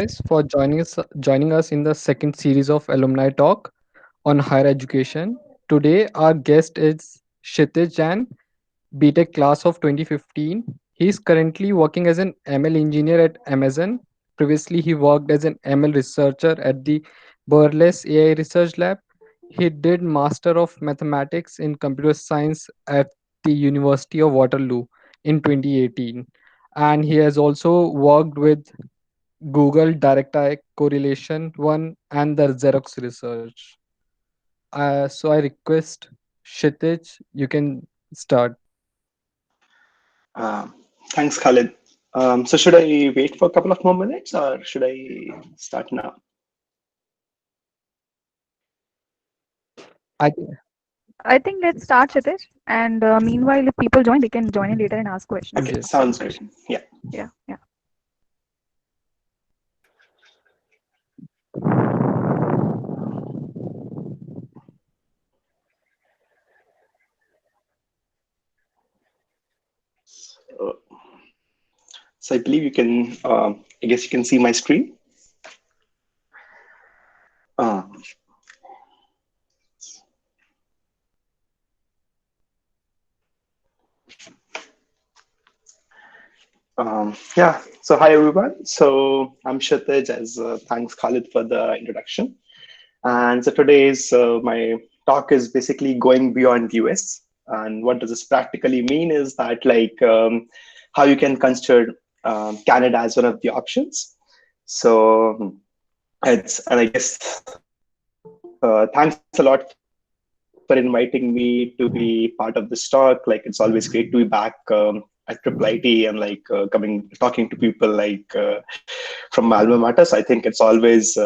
guys for joining us in the second series of Alumni Talk on higher education. Today our guest is Kshitij Jain, BTech class of 2015. He is currently working as an ML engineer at Amazon. Previously, he worked as an ML researcher at the Burles AI Research Lab. He did Master of Mathematics in Computer Science at the University of Waterloo in 2018. And he has also worked with Google Direct Eye Correlation 1 and the Xerox Research. So I request Kshitij, you can start. Um, Thanks, Khalid. So should I wait for a couple of more minutes or should I start now? I I think let's start, Kshitij. And meanwhile, if people join, they can join in later and ask Okay, questions, Yes. sounds follow-up good. questions. Yeah. Yeah, yeah. Uh, So I believe you can, I guess you can see my screen. Uh, yeah, so hi everyone. So I'm Kshitij, as thanks Khalid for the introduction. And so today's my talk is basically going beyond US. And what does this practically mean is that how you can consider Canada as one of the options. So it's and I guess thanks a lot for inviting me to be part of this talk. Like it's always great to be back at IIIT and coming talking to people from my alma mater. So I think it's always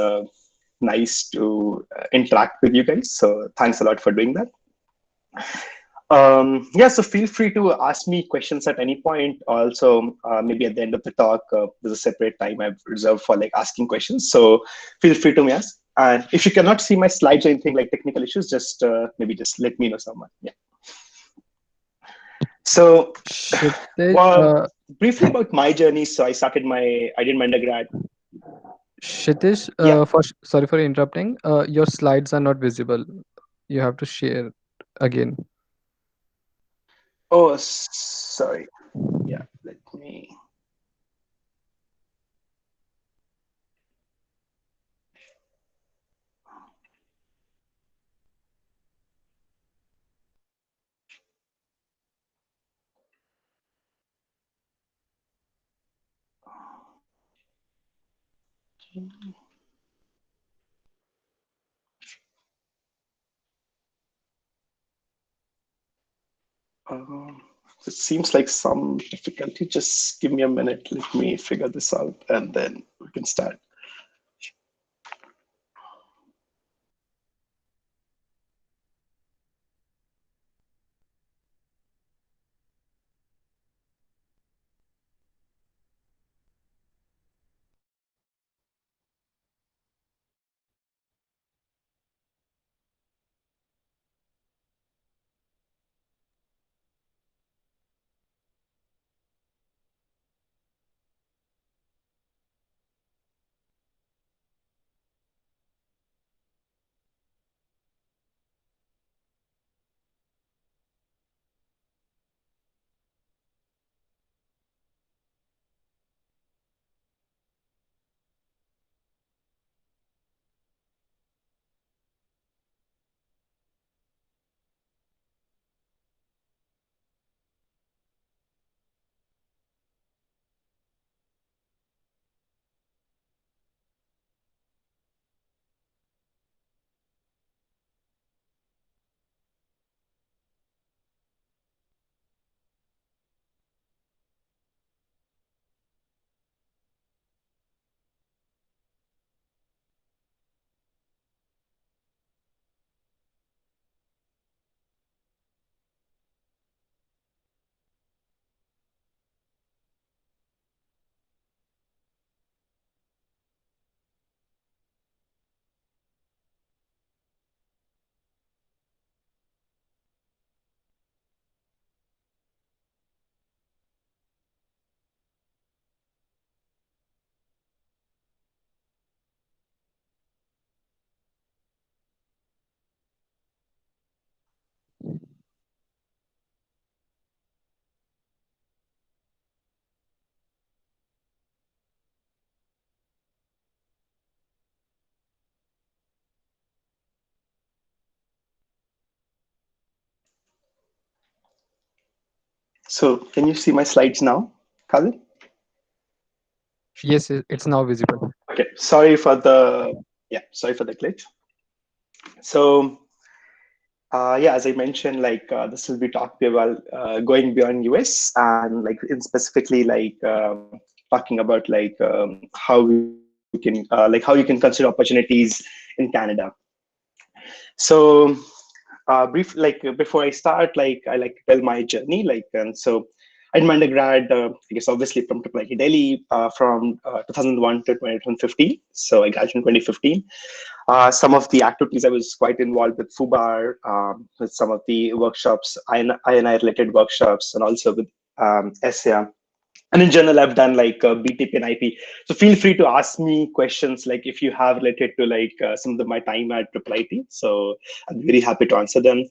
nice to interact with you guys. So thanks a lot for doing that. Yeah, so feel free to ask me questions at any point. Also, maybe at the end of the talk, there's a separate time I've reserved for like asking questions. So feel free to me ask. And if you cannot see my slides or anything like technical issues, just maybe just let me know someone. Yeah. So, Kshitij, well, briefly about my journey. So I did my undergrad. Kshitij, Yeah. sorry for interrupting. Your slides are not visible. You have to share again. Oh, sorry. Yeah. Let me. Um, it seems like some difficulty. Just give me a minute. Let me figure this out, and then we can start. So can you see my slides now, Khalid? Yes, it's now visible. Okay, sorry for the glitch. So yeah, as I mentioned, this will be talking about going beyond US and like in specifically talking about how we can how you can consider opportunities in Canada. So before I start, I like to tell my journey. I did my undergrad, I guess obviously from IIIT-Delhi from 2001 to 2015. So I graduated in 2015. Some of the activities I was quite involved with FUBAR, with some of the workshops, INI related workshops, and also with SIA. And in general, I've done BTP and IP. So feel free to ask me questions like if you have related to some of my time at IIIT. So I'm very happy to answer them.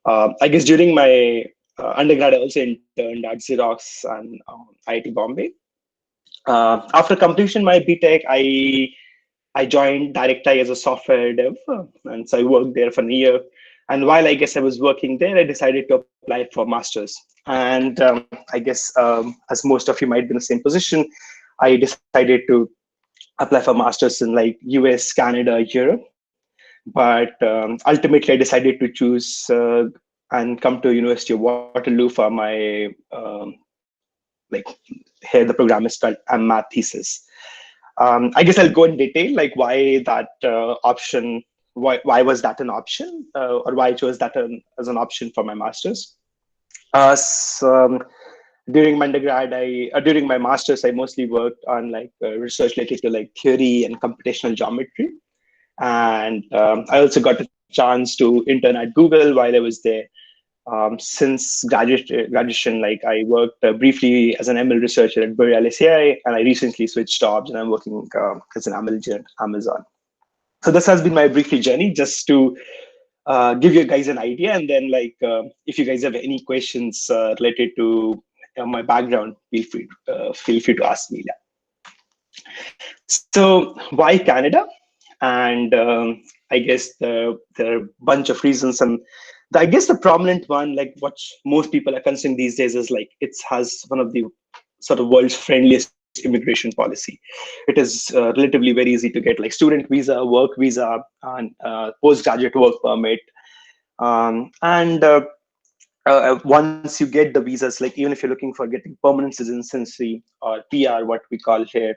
I guess during my undergrad, I also interned at Xerox and IIT Bombay. After completion my BTech, I joined DirectI as a software dev, and so I worked there for a year. And while I guess I was working there, I decided to apply for masters. And I guess as most of you might be in the same position, I decided to apply for masters in like US, Canada, Europe. But ultimately, I decided to choose and come to University of Waterloo for my like here the program is called math thesis. I guess I'll go in detail, like why that option, why was that an option, or why I chose that as an option for my master's. During my undergrad, during my master's, I mostly worked on research related to like theory and computational geometry, and I also got a chance to intern at Google while I was there. Since graduation, like I worked briefly as an ML researcher at Burry LSAI, and I recently switched jobs and I'm working as an ML engineer at Amazon. So this has been my briefly journey, just to give you guys an idea, and then if you guys have any questions related to my background, feel free to ask me. Yeah. So why Canada? And I guess there are a bunch of reasons, and I guess the prominent one, like what most people are considering these days, is like it has one of the sort of world's friendliest immigration policy. It is relatively very easy to get like student visa, work visa, and postgraduate work permit. And once you get the visas, like even if you're looking for getting permanent citizenry or PR, what we call here,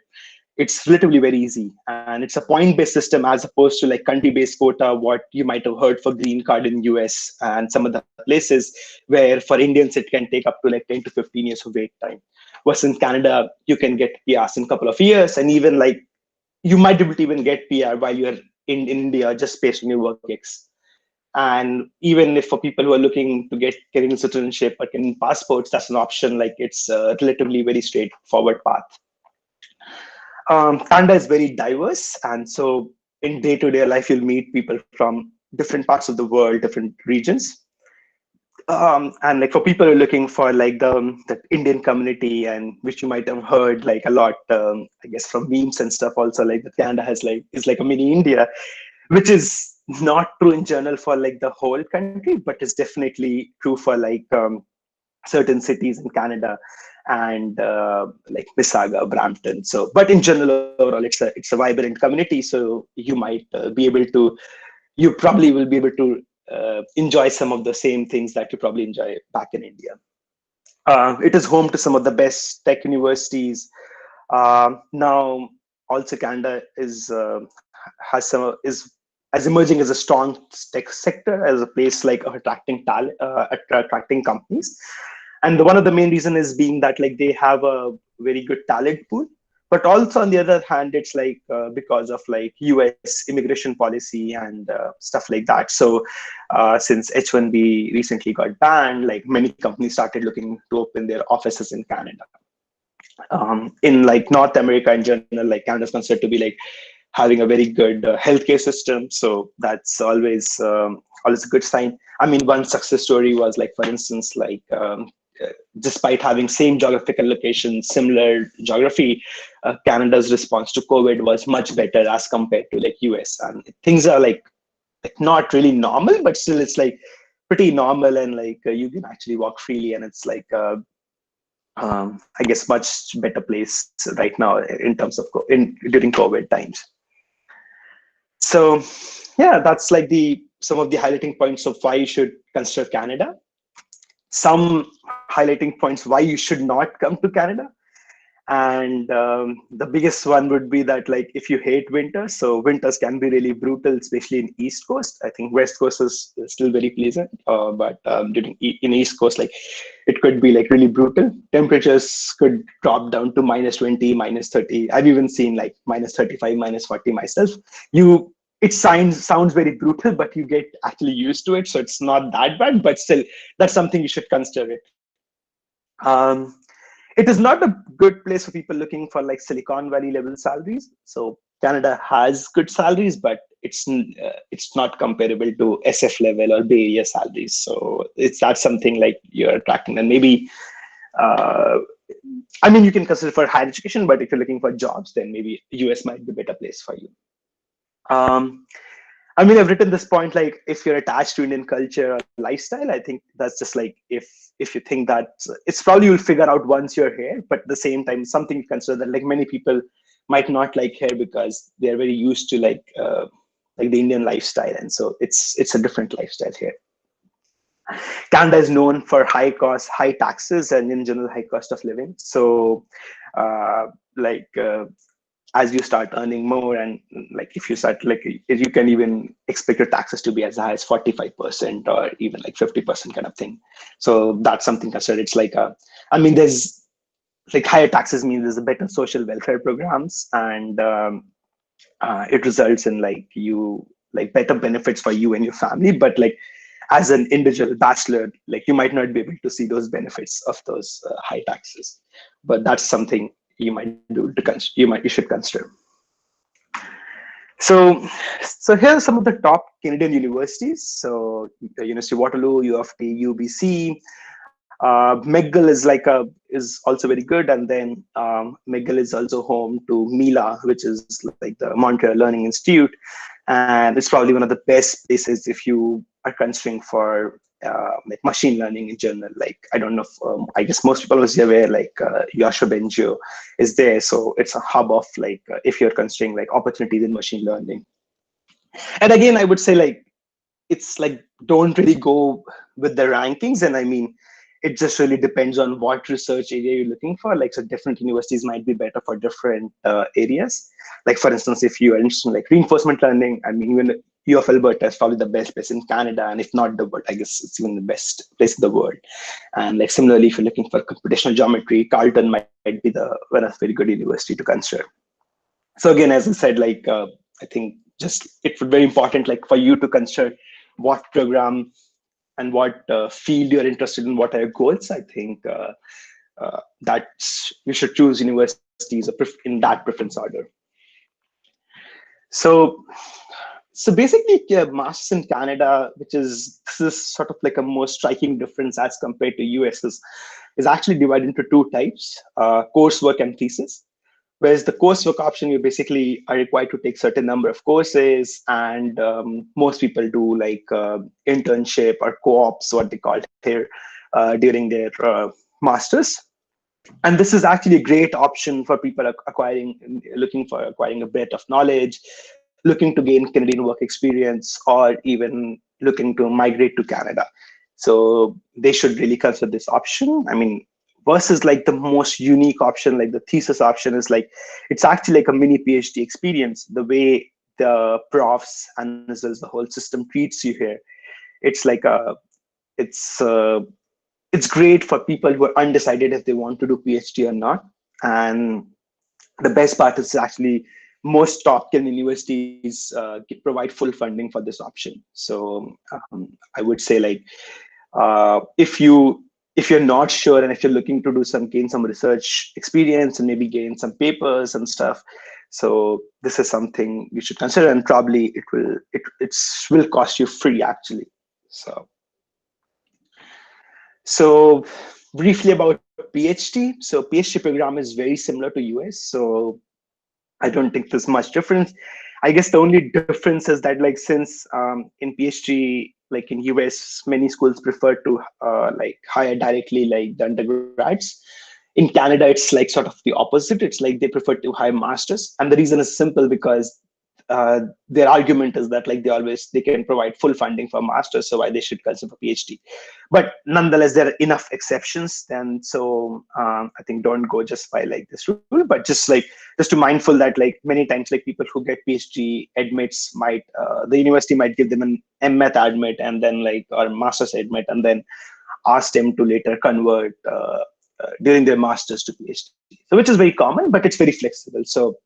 it's relatively very easy, and it's a point-based system as opposed to like country-based quota, what you might have heard for green card in US and some other places where for Indians it can take up to like 10 to 15 years of wait time. Whereas in Canada, you can get PRs in a couple of years, and even like you might be able to even get PR while you're in India just based on your work ex. And even if for people who are looking to get Canadian citizenship or Canadian passports, that's an option. Like it's a relatively very straightforward path. Canada is very diverse, and so in day-to-day life, you'll meet people from different parts of the world, different regions. And like for people who are looking for like the Indian community, and which you might have heard like a lot, I guess from memes and stuff. Also, like that Canada has like is like a mini India, which is not true in general for like the whole country, but it's definitely true for certain cities in Canada and like Mississauga, Brampton. So, but in general, overall, it's a vibrant community. So you might be able to, you probably will be able to enjoy some of the same things that you probably enjoy back in India. It is home to some of the best tech universities. Now, also Canada has some is as emerging as a strong tech sector, as a place like attracting talent, attracting companies. And one of the main reason is being that like they have a very good talent pool, but also on the other hand, it's like because of like US immigration policy and stuff like that. So since H1B recently got banned, like many companies started looking to open their offices in Canada. In like North America in general, like Canada is considered to be like having a very good healthcare system. So that's always a good sign. I mean, one success story was like, for instance, despite having same geographical locations, similar geography, Canada's response to COVID was much better as compared to like US. And things are like not really normal, but still it's like pretty normal, and like you can actually walk freely, and it's like I guess much better place right now in terms of during COVID times. So yeah, that's like the some of the highlighting points of why you should consider Canada. Some highlighting points why you should not come to Canada. And the biggest one would be that, like, if you hate winters, so winters can be really brutal, especially in East Coast. I think West Coast is still very pleasant, but in East Coast, like, it could be like really brutal. Temperatures could drop down to -20, -30. I've even seen like -35, -40 myself. You It sounds very brutal, but you get actually used to it, so it's not that bad. But still, that's something you should consider it. Um, it is not a good place for people looking for like Silicon Valley level salaries. So Canada has good salaries, but it's not comparable to SF level or Bay Area salaries. So it's not something like you're attracting. And maybe, uh, I mean, you can consider for higher education, but if you're looking for jobs, then maybe US might be a better place for you. Um, I mean, I've written this point, like, if you're attached to Indian culture or lifestyle, I think that's just like, if you think that, it's probably you'll figure out once you're here, but at the same time, something to consider that like many people might not like here because they're very used to like the Indian lifestyle, and so it's a different lifestyle here. Canada is known for high costs, high taxes, and in general high cost of living. So, uh, like as you start earning more, and like if you start like, you can even expect your taxes to be as high as 45% or even like 50% kind of thing. So that's something considered. It's like I mean, there's like higher taxes means there's a better social welfare programs, and it results in like better benefits for you and your family. But like as an individual bachelor, like you might not be able to see those benefits of those high taxes. But that's something you might do to you should consider. So here are some of the top Canadian universities. So University of Waterloo, U of T, UBC, McGill is also very good, and then McGill is also home to Mila, which is like the Montreal Learning Institute, and it's probably one of the best places if you are considering for like machine learning in general. Like, I don't know if I guess most people was aware, like Yoshua Bengio is there, so it's a hub of like if you're considering like opportunities in machine learning. And again, I would say like it's like don't really go with the rankings, and I mean it just really depends on what research area you're looking for. Like, so different universities might be better for different areas. Like, for instance, if you are interested in like reinforcement learning, I mean, even U of Alberta is probably the best place in Canada, and if not the world, I guess it's even the best place in the world. And like similarly, if you're looking for computational geometry, Carleton might be the one of very good university to consider. So again, as I said, like I think just it's very important like for you to consider what program and what field you're interested in, what are your goals. I think that you should choose universities in that preference order. So, so basically, masters in Canada, which is this is sort of like a more striking difference as compared to US, is actually divided into two types: coursework and thesis. Whereas the coursework option, you basically are required to take certain number of courses, and most people do like internship or co-ops, what they call here, during their masters. And this is actually a great option for people looking for acquiring a bit of knowledge, looking to gain Canadian work experience, or even looking to migrate to Canada. So they should really consider this option. I mean, versus like the most unique option, like the thesis option, is like it's actually like a mini PhD experience. The way the profs and as well as the whole system treats you here, it's like it's uh, it's great for people who are undecided if they want to do PhD or not. And the best part is actually most top 10 universities provide full funding for this option. So I would say like if you're not sure, and if you're looking to gain some research experience and maybe gain some papers and stuff, so this is something you should consider, and probably it will cost you free actually. So briefly about PhD. So PhD program is very similar to US. So I don't think there's much difference. I guess the only difference is that like since in PhD, like in US, many schools prefer to like hire directly like the undergrads. In Canada, it's like sort of the opposite. It's like they prefer to hire masters, and the reason is simple because their argument is that like they can provide full funding for masters, so why they should consider for PhD. But nonetheless, there are enough exceptions, and so I think don't go just by like this rule, but just to mindful that like many times like people who get PhD admits might the university might give them an MMeth admit and then like or master's admit and then ask them to later convert during their masters to PhD. So which is very common, but it's very flexible. So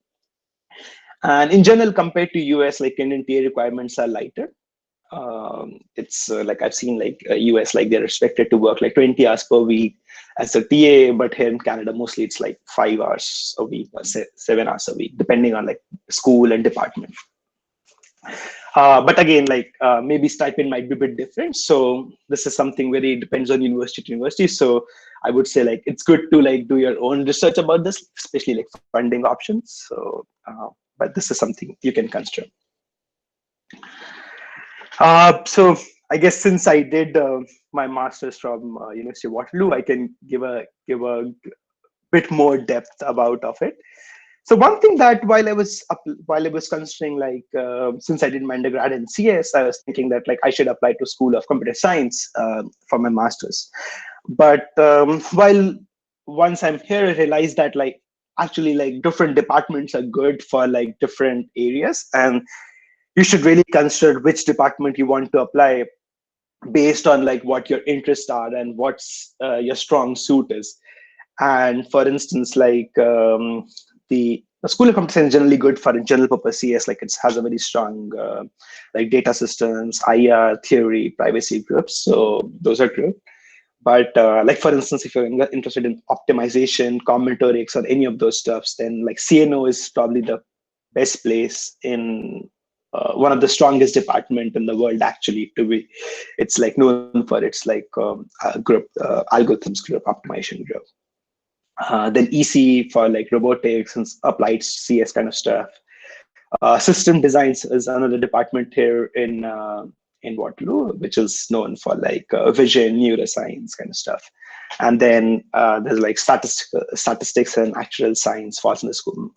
and in general, compared to US, like Indian TA requirements are lighter. It's like I've seen like US, like they're expected to work like 20 hours per week as a TA, but here in Canada, mostly it's like 5 hours a week or 7 hours a week, depending on like school and department. But again, like maybe stipend might be a bit different. So this is something very depends on university to university. So I would say like it's good to like do your own research about this, especially like funding options. So, but this is something you can consider. So I guess since I did my master's from University of Waterloo, I can give a bit more depth about of it. So one thing that while I was considering like since I did my undergrad in CS, I was thinking that like I should apply to School of Computer Science for my master's. But while once I'm here, I realized that like actually like different departments are good for like different areas, and you should really consider which department you want to apply based on like what your interests are and what's your strong suit is. And for instance, like the School of Computer Science is generally good for a general purpose CS, like it has a very strong like data systems, IR, theory, privacy groups. So those are good. But like for instance, if you're interested in optimization, combinatorics, or any of those stuffs, then like CNO is probably the best place in one of the strongest department in the world actually to be. It's like known for its like group algorithms group, optimization group. Then EC for like robotics and applied CS kind of stuff. System designs is another department here in Waterloo, which is known for like vision, neuroscience kind of stuff. And then there's like statistics and actuarial science falls in the school.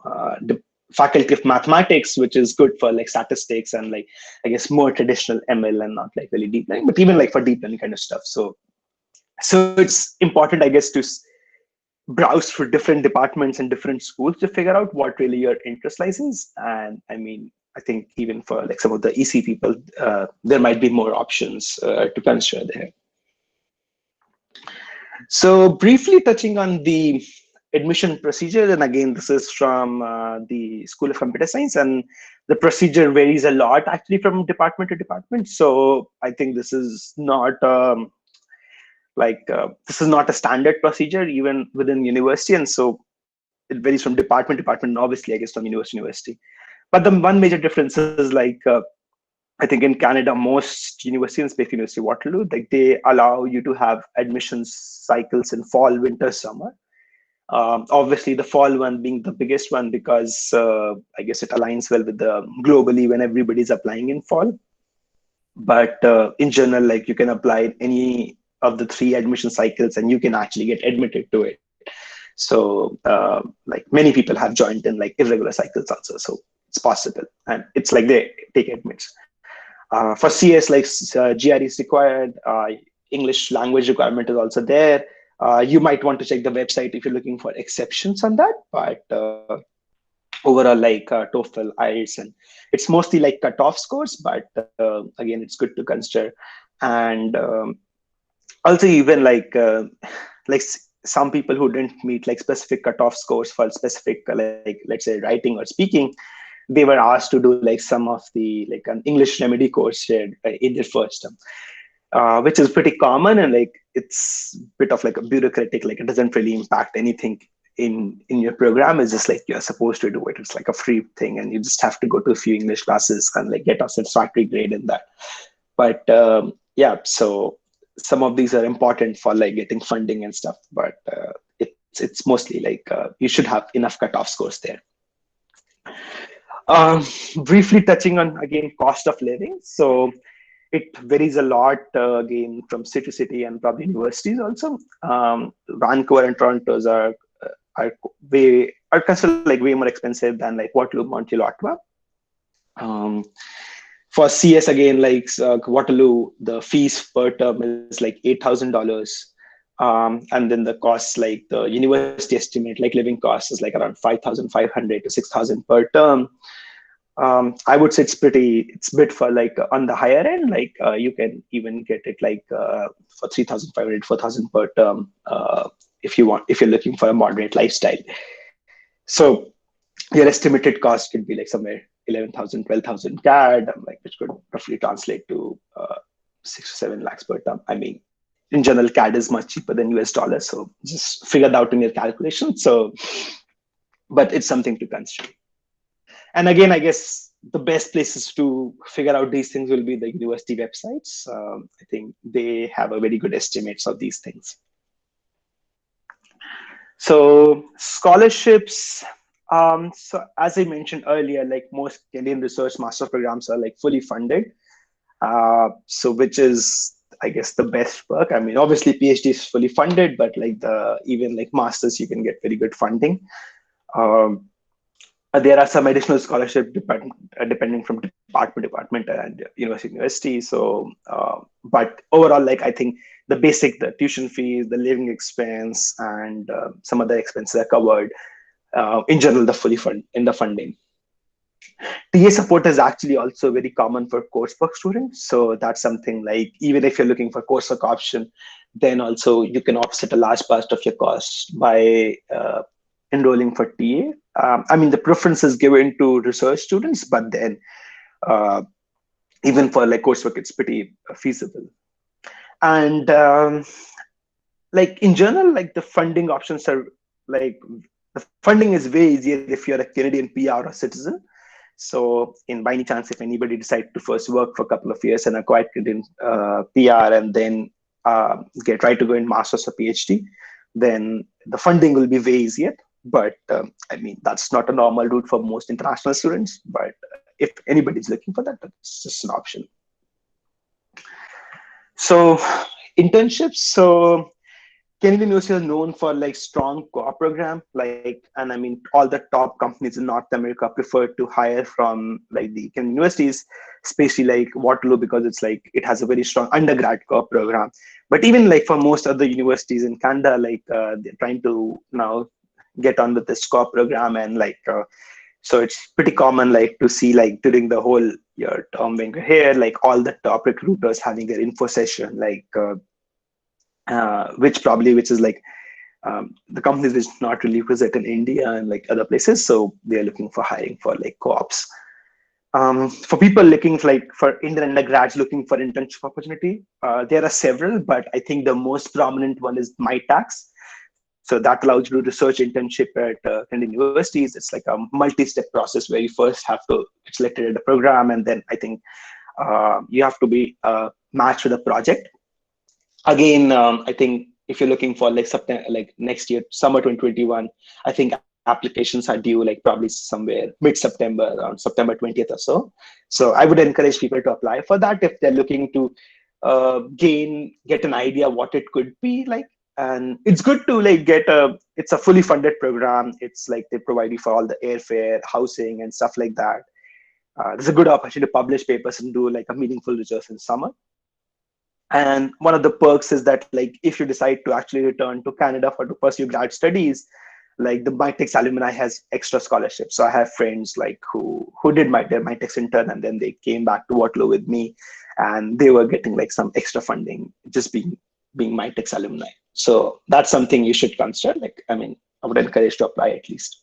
Faculty of mathematics, which is good for like statistics and like I guess more traditional ML and not like really deep learning, but even like for deep learning kind of stuff. So it's important, I guess, to browse through different departments and different schools to figure out what really your interest lies in. And I mean, I think even for like some of the EC people, there might be more options to consider there. So briefly touching on the admission procedure, and again, this is from the School of Computer Science, and the procedure varies a lot actually from department to department. So I think this is not this is not a standard procedure even within university, and so it varies from department to department, and obviously I guess from university to university. But the one major difference is like I think in Canada, most universities, especially University of Waterloo, like they allow you to have admissions cycles in fall, winter, summer. Obviously, the fall one being the biggest one because I guess it aligns well with the globally when everybody's applying in fall. But in general, like you can apply in any of the three admission cycles and you can actually get admitted to it. So like many people have joined in like irregular cycles also. So it's possible. And it's like they take admits. For CS, like GRE is required. English language requirement is also there. You might want to check the website if you're looking for exceptions on that. But overall, like TOEFL, IELTS, and it's mostly like cutoff scores. But again, it's good to consider. And also even like some people who didn't meet like specific cutoff scores for specific like let's say writing or speaking, they were asked to do like some of the like an English remedy course here in their first term, which is pretty common, and like it's a bit of like a bureaucratic, like it doesn't really impact anything in your program. It's just like you're supposed to do it. It's like a free thing, and you just have to go to a few English classes and like get a satisfactory grade in that. But yeah, so some of these are important for like getting funding and stuff, but it's mostly like you should have enough cutoff scores there. Briefly touching on again cost of living, so it varies a lot again from city to city and probably universities also. Vancouver and Toronto are considered like way more expensive than like Waterloo, Montreal, Ottawa. Um, for CS again, like Waterloo, the fees per term is like $8,000. And then the costs, like the university estimate, like living costs is like around 5,500 to 6,000 per term. I would say it's bit for like on the higher end, like you can even get it like for 3,500, 4,000 per term if you're looking for a moderate lifestyle. So your estimated cost could be like somewhere 11,000, 12,000 CAD, like which could roughly translate to 6 to 7 lakhs per term. I mean, in general, CAD is much cheaper than US dollars, so just figure that out in your calculation. So, but it's something to consider. And again, I guess the best places to figure out these things will be the university websites. I think they have a very good estimates of these things. So scholarships. So as I mentioned earlier, like most Canadian research master programs are like fully funded. So which is, I guess, the best perk. I mean, obviously PhD is fully funded, but like even like masters, you can get very good funding. Um, there are some additional scholarship depending from department and university. So, but overall, like I think the tuition fees, the living expense, and some other expenses are covered. In general, the funding. TA support is actually also very common for coursework students. So that's something like even if you're looking for coursework option, then also you can offset a large part of your cost by enrolling for TA. I mean, the preference is given to research students, but then uh, even for like coursework, it's pretty feasible. And like in general, like the funding options are like the funding is way easier if you're a Canadian PR or citizen. So, in by any chance, if anybody decide to first work for a couple of years and acquire Canadian PR and then try to go in masters or PhD, then the funding will be way easier. But I mean, that's not a normal route for most international students. But if anybody's looking for that, that's just an option. So, internships. So, Canadian University is known for like strong co-op program, like, and I mean, all the top companies in North America prefer to hire from like the Canadian universities, especially like Waterloo, because it's like it has a very strong undergrad co-op program. But even like for most other universities in Canada, like they're trying to now get on with this co-op program, and like so it's pretty common like to see like during the whole year term when you're here, like all the top recruiters having their info session, like. Which is like the companies which not really present in India and like other places. So they're looking for hiring for like co-ops. For people looking for, like for Indian undergrads looking for internship opportunity, there are several, but I think the most prominent one is MyTax. So that allows you to do research internship at Indian universities. It's like a multi-step process where you first have to get selected at a program, and then I think you have to be matched with a project. Again, I think if you're looking for like September, like next year, summer 2021, I think applications are due like probably somewhere mid-September, around September 20th or so. So I would encourage people to apply for that if they're looking to get an idea what it could be like. And it's good to like it's a fully funded program. It's like they provide you for all the airfare, housing, and stuff like that. There's a good opportunity to publish papers and do like a meaningful research in summer. And one of the perks is that like if you decide to actually return to Canada for to pursue grad studies, like the MyTex alumni has extra scholarships. So I have friends like who did their MyTex intern and then they came back to Waterloo with me, and they were getting like some extra funding just being MyTex alumni. So that's something you should consider. Like I mean, I would encourage to apply at least.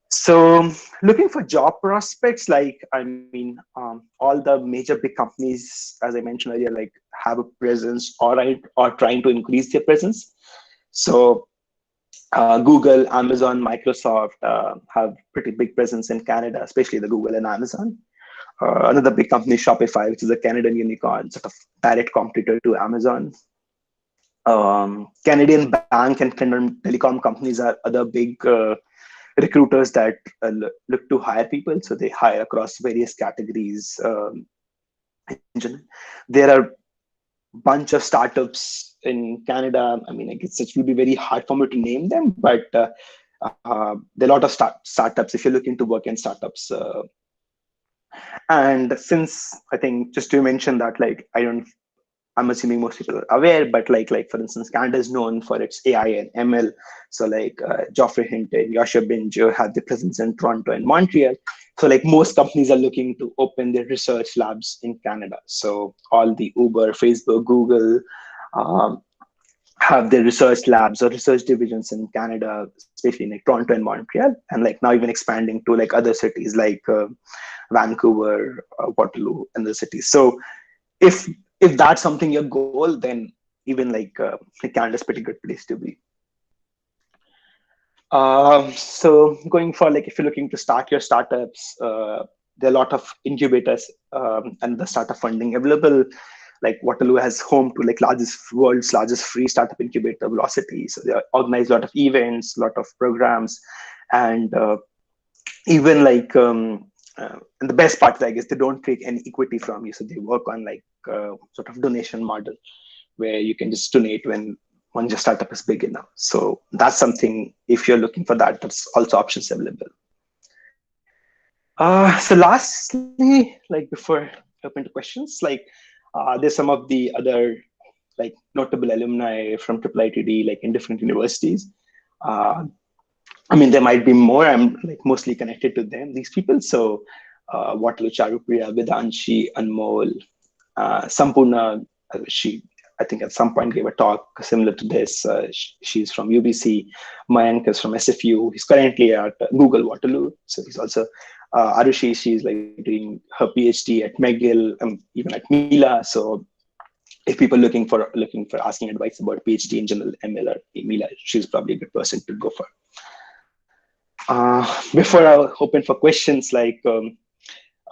So looking for job prospects, like I mean, all the major big companies, as I mentioned earlier, like have a presence or trying to increase their presence. So Google, Amazon, Microsoft have pretty big presence in Canada, especially the Google and Amazon. Another big company, Shopify, which is a Canadian unicorn, sort of direct competitor to Amazon. Canadian bank and Canadian telecom companies are other big recruiters that look to hire people. So they hire across various categories. In general. There are bunch of startups in Canada. I mean, I guess it will be very hard for me to name them, but there are a lot of startups if you're looking to work in startups. And since I think just to mention that, like, I'm assuming most people are aware, but like for instance, Canada is known for its AI and ML. So like Geoffrey Hinton, Yoshua Bengio have the presence in Toronto and Montreal. So like most companies are looking to open their research labs in Canada. So all the Uber, Facebook, Google um, have their research labs or research divisions in Canada, especially in like Toronto and Montreal, and like now even expanding to like other cities like Vancouver, Waterloo, and the cities. So if that's something your goal, then even like Canada's pretty good place to be. So going for like if you're looking to start your startups, there are a lot of incubators and the startup funding available. Like Waterloo has home to like world's largest free startup incubator, Velocity. So they organize a lot of events, a lot of programs, and even like and the best part is, I guess, they don't take any equity from you. So they work on like sort of donation model where you can just donate when once your startup is big enough. So that's something, if you're looking for that, that's also options available. So lastly, like before open to questions, like there's some of the other like notable alumni from IIIT-D, like in different universities. Uh, I mean, there might be more. I'm like mostly connected to them, these people. So Waterloo, Charupriya, Vedanshi, Anmol, Sampurna, she, I think at some point gave a talk similar to this. She's from UBC. Mayank is from SFU. He's currently at Google Waterloo. So he's also, Arushi, she's like doing her PhD at McGill, even at Mila. So if people looking for asking advice about PhD in general, ML or Mila, she's probably a good person to go for. Before I open for questions, like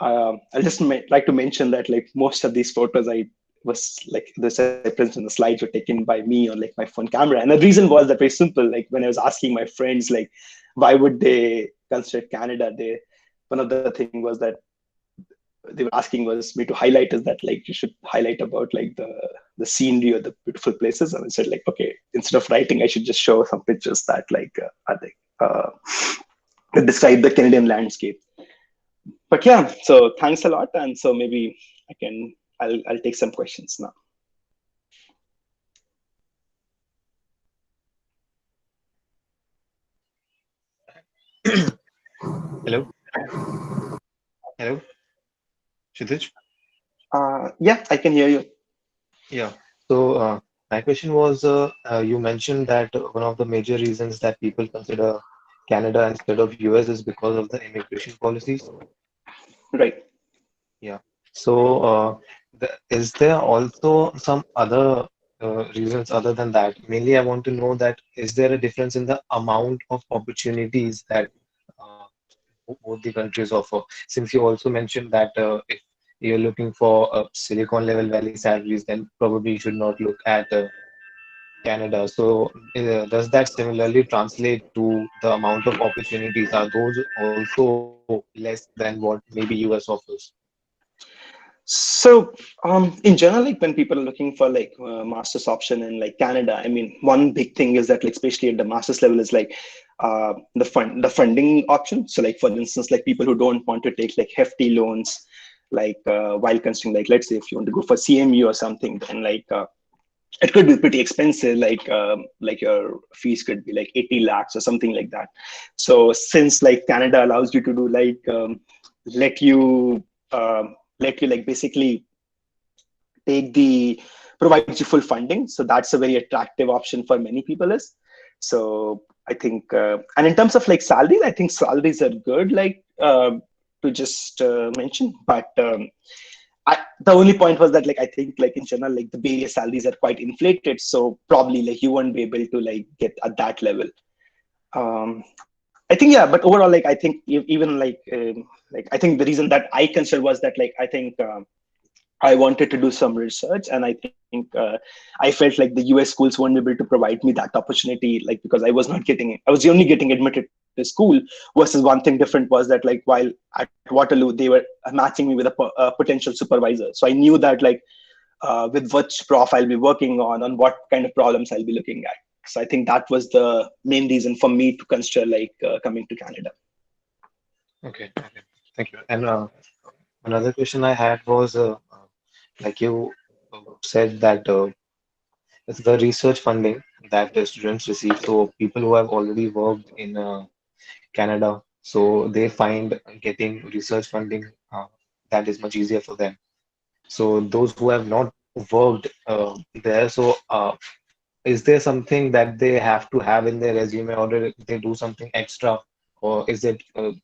I just like to mention that like most of these photos I was like this I presented in the slides were taken by me on like my phone camera, and the reason was that very simple. Like when I was asking my friends like why would they consider Canada, they one of the thing was that they were asking was me to highlight is that like you should highlight about like the scenery or the beautiful places, and I said like okay, instead of writing I should just show some pictures that like are like that describe the Canadian landscape. But yeah, so thanks a lot, and so maybe I'll take some questions now. Hello, hello, Kshitij. Yeah, I can hear you. Yeah. So my question was, you mentioned that one of the major reasons that people consider Canada instead of US is because of the immigration policies. Right. Yeah. So is there also some other reasons other than that? Mainly, I want to know that is there a difference in the amount of opportunities that both the countries offer? Since you also mentioned that if you're looking for Silicon level Valley salaries, then probably you should not look at Canada. So does that similarly translate to the amount of opportunities? Are those also less than what maybe US offers? So, in general, like when people are looking for like master's option in like Canada, I mean, one big thing is that like especially at the master's level is like the funding option. So, like for instance, like people who don't want to take like hefty loans, like while considering like let's say if you want to go for CMU or something, then like it could be pretty expensive. Like your fees could be like 80 lakhs or something like that. So, since like Canada allows you to do like let you let you like basically take the provides you full funding, so that's a very attractive option for many people is. So I think and in terms of like salaries, I think salaries are good, like to just mention, but the only point was that like I think like in general like the Bay Area salaries are quite inflated, so probably like you won't be able to like get at that level. I think yeah, but overall like I think even like I think the reason that I considered was that like I think I wanted to do some research, and I think I felt like the US schools weren't able to provide me that opportunity, like because I was not getting it. I was only getting admitted to school. Versus one thing different was that like while at Waterloo they were matching me with a potential supervisor, so I knew that like with which prof I'll be working on what kind of problems I'll be looking at. So I think that was the main reason for me to consider coming to Canada. Okay, okay. Thank you. And another question I had was like you said that it's the research funding that the students receive. So people who have already worked in Canada, so they find getting research funding that is much easier for them. So those who have not worked there, so is there something that they have to have in their resume, or do they do something extra, or is it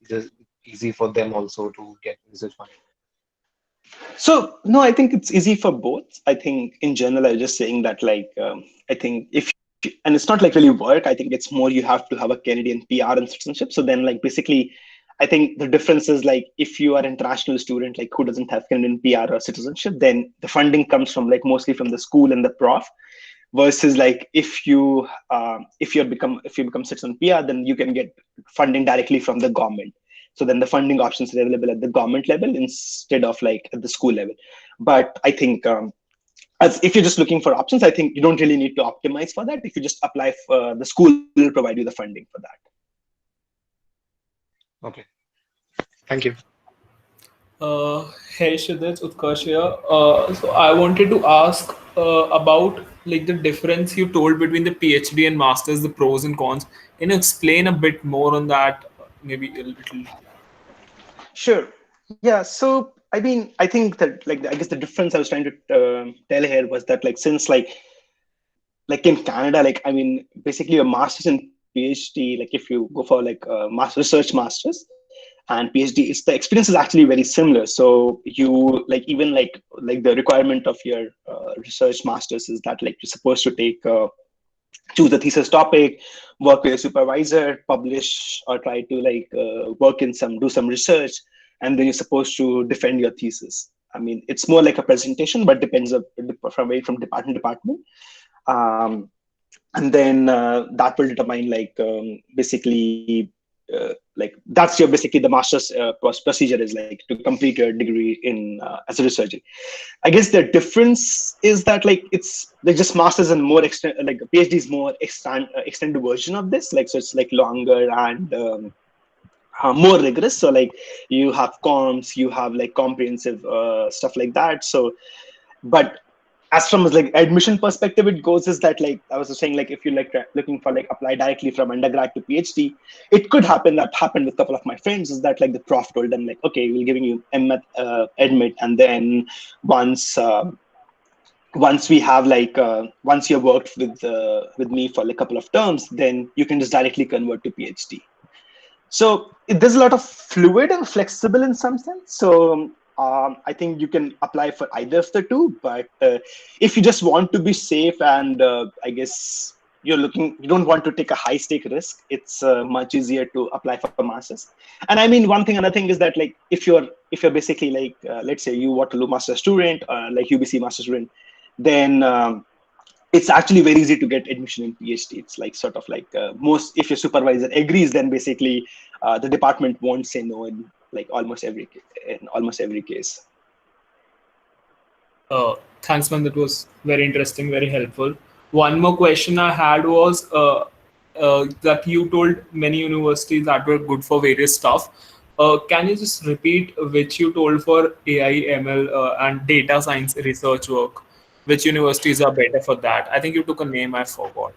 just easy for them also to get research funding? So no, I think it's easy for both. I think in general, I was just saying that I think if you, and it's not like really work. I think it's more you have to have a Canadian PR and citizenship. So then basically, I think the difference is if you are an international student who doesn't have Canadian PR or citizenship, then the funding comes from mostly from the school and the prof. Versus if you become citizen PR, then you can get funding directly from the government. So then the funding options are available at the government level instead of at the school level. But I think as if you're just looking for options, I think you don't really need to optimize for that. If you just apply for the school will provide you the funding for that. Okay, thank you. Uh, hey Kshitij, Utkarsh here. So I wanted to ask about like the difference you told between the PhD and masters, the pros and cons. Can you explain a bit more on that? Maybe a little. Sure. Yeah. So I mean, I think that I guess the difference I was trying to tell here was that since in Canada, I mean, basically a master's and PhD, if you go for master research masters and PhD, it's the experience is actually very similar. So you even the requirement of your research masters is that you're supposed to take choose a thesis topic, work with a supervisor, publish or try to work in do some research, and then you're supposed to defend your thesis. I mean, it's more like a presentation, but depends from department to department. Um, and then that will determine basically that's your basically the master's procedure is to complete your degree in as a researcher. I guess the difference is that it's just masters and more extent a PhD is more extended version of this, so it's longer and more rigorous. So you have comps, you have comprehensive stuff like that. So but as from admission perspective, it goes is that I was saying if you're looking for apply directly from undergrad to PhD, it could happen. That happened with a couple of my friends is that the prof told them okay, we're giving you admit, and then once we have once you worked with me for a couple of terms, then you can just directly convert to PhD. So there's a lot of fluid and flexible in some sense. So I think you can apply for either of the two. But if you just want to be safe and I guess you don't want to take a high stake risk, it's much easier to apply for masters. And I mean, another thing is that if you're basically let's say you want to do master student or UBC master student, then it's actually very easy to get admission in PhD. It's sort of most, if your supervisor agrees, then basically the department won't say no in almost every case. Thanks, man. That was very interesting, very helpful. One more question I had was that you told many universities that were good for various stuff. Can you just repeat which you told for AI, ML, and data science research work? Which universities are better for that? I think you took a name, I forgot.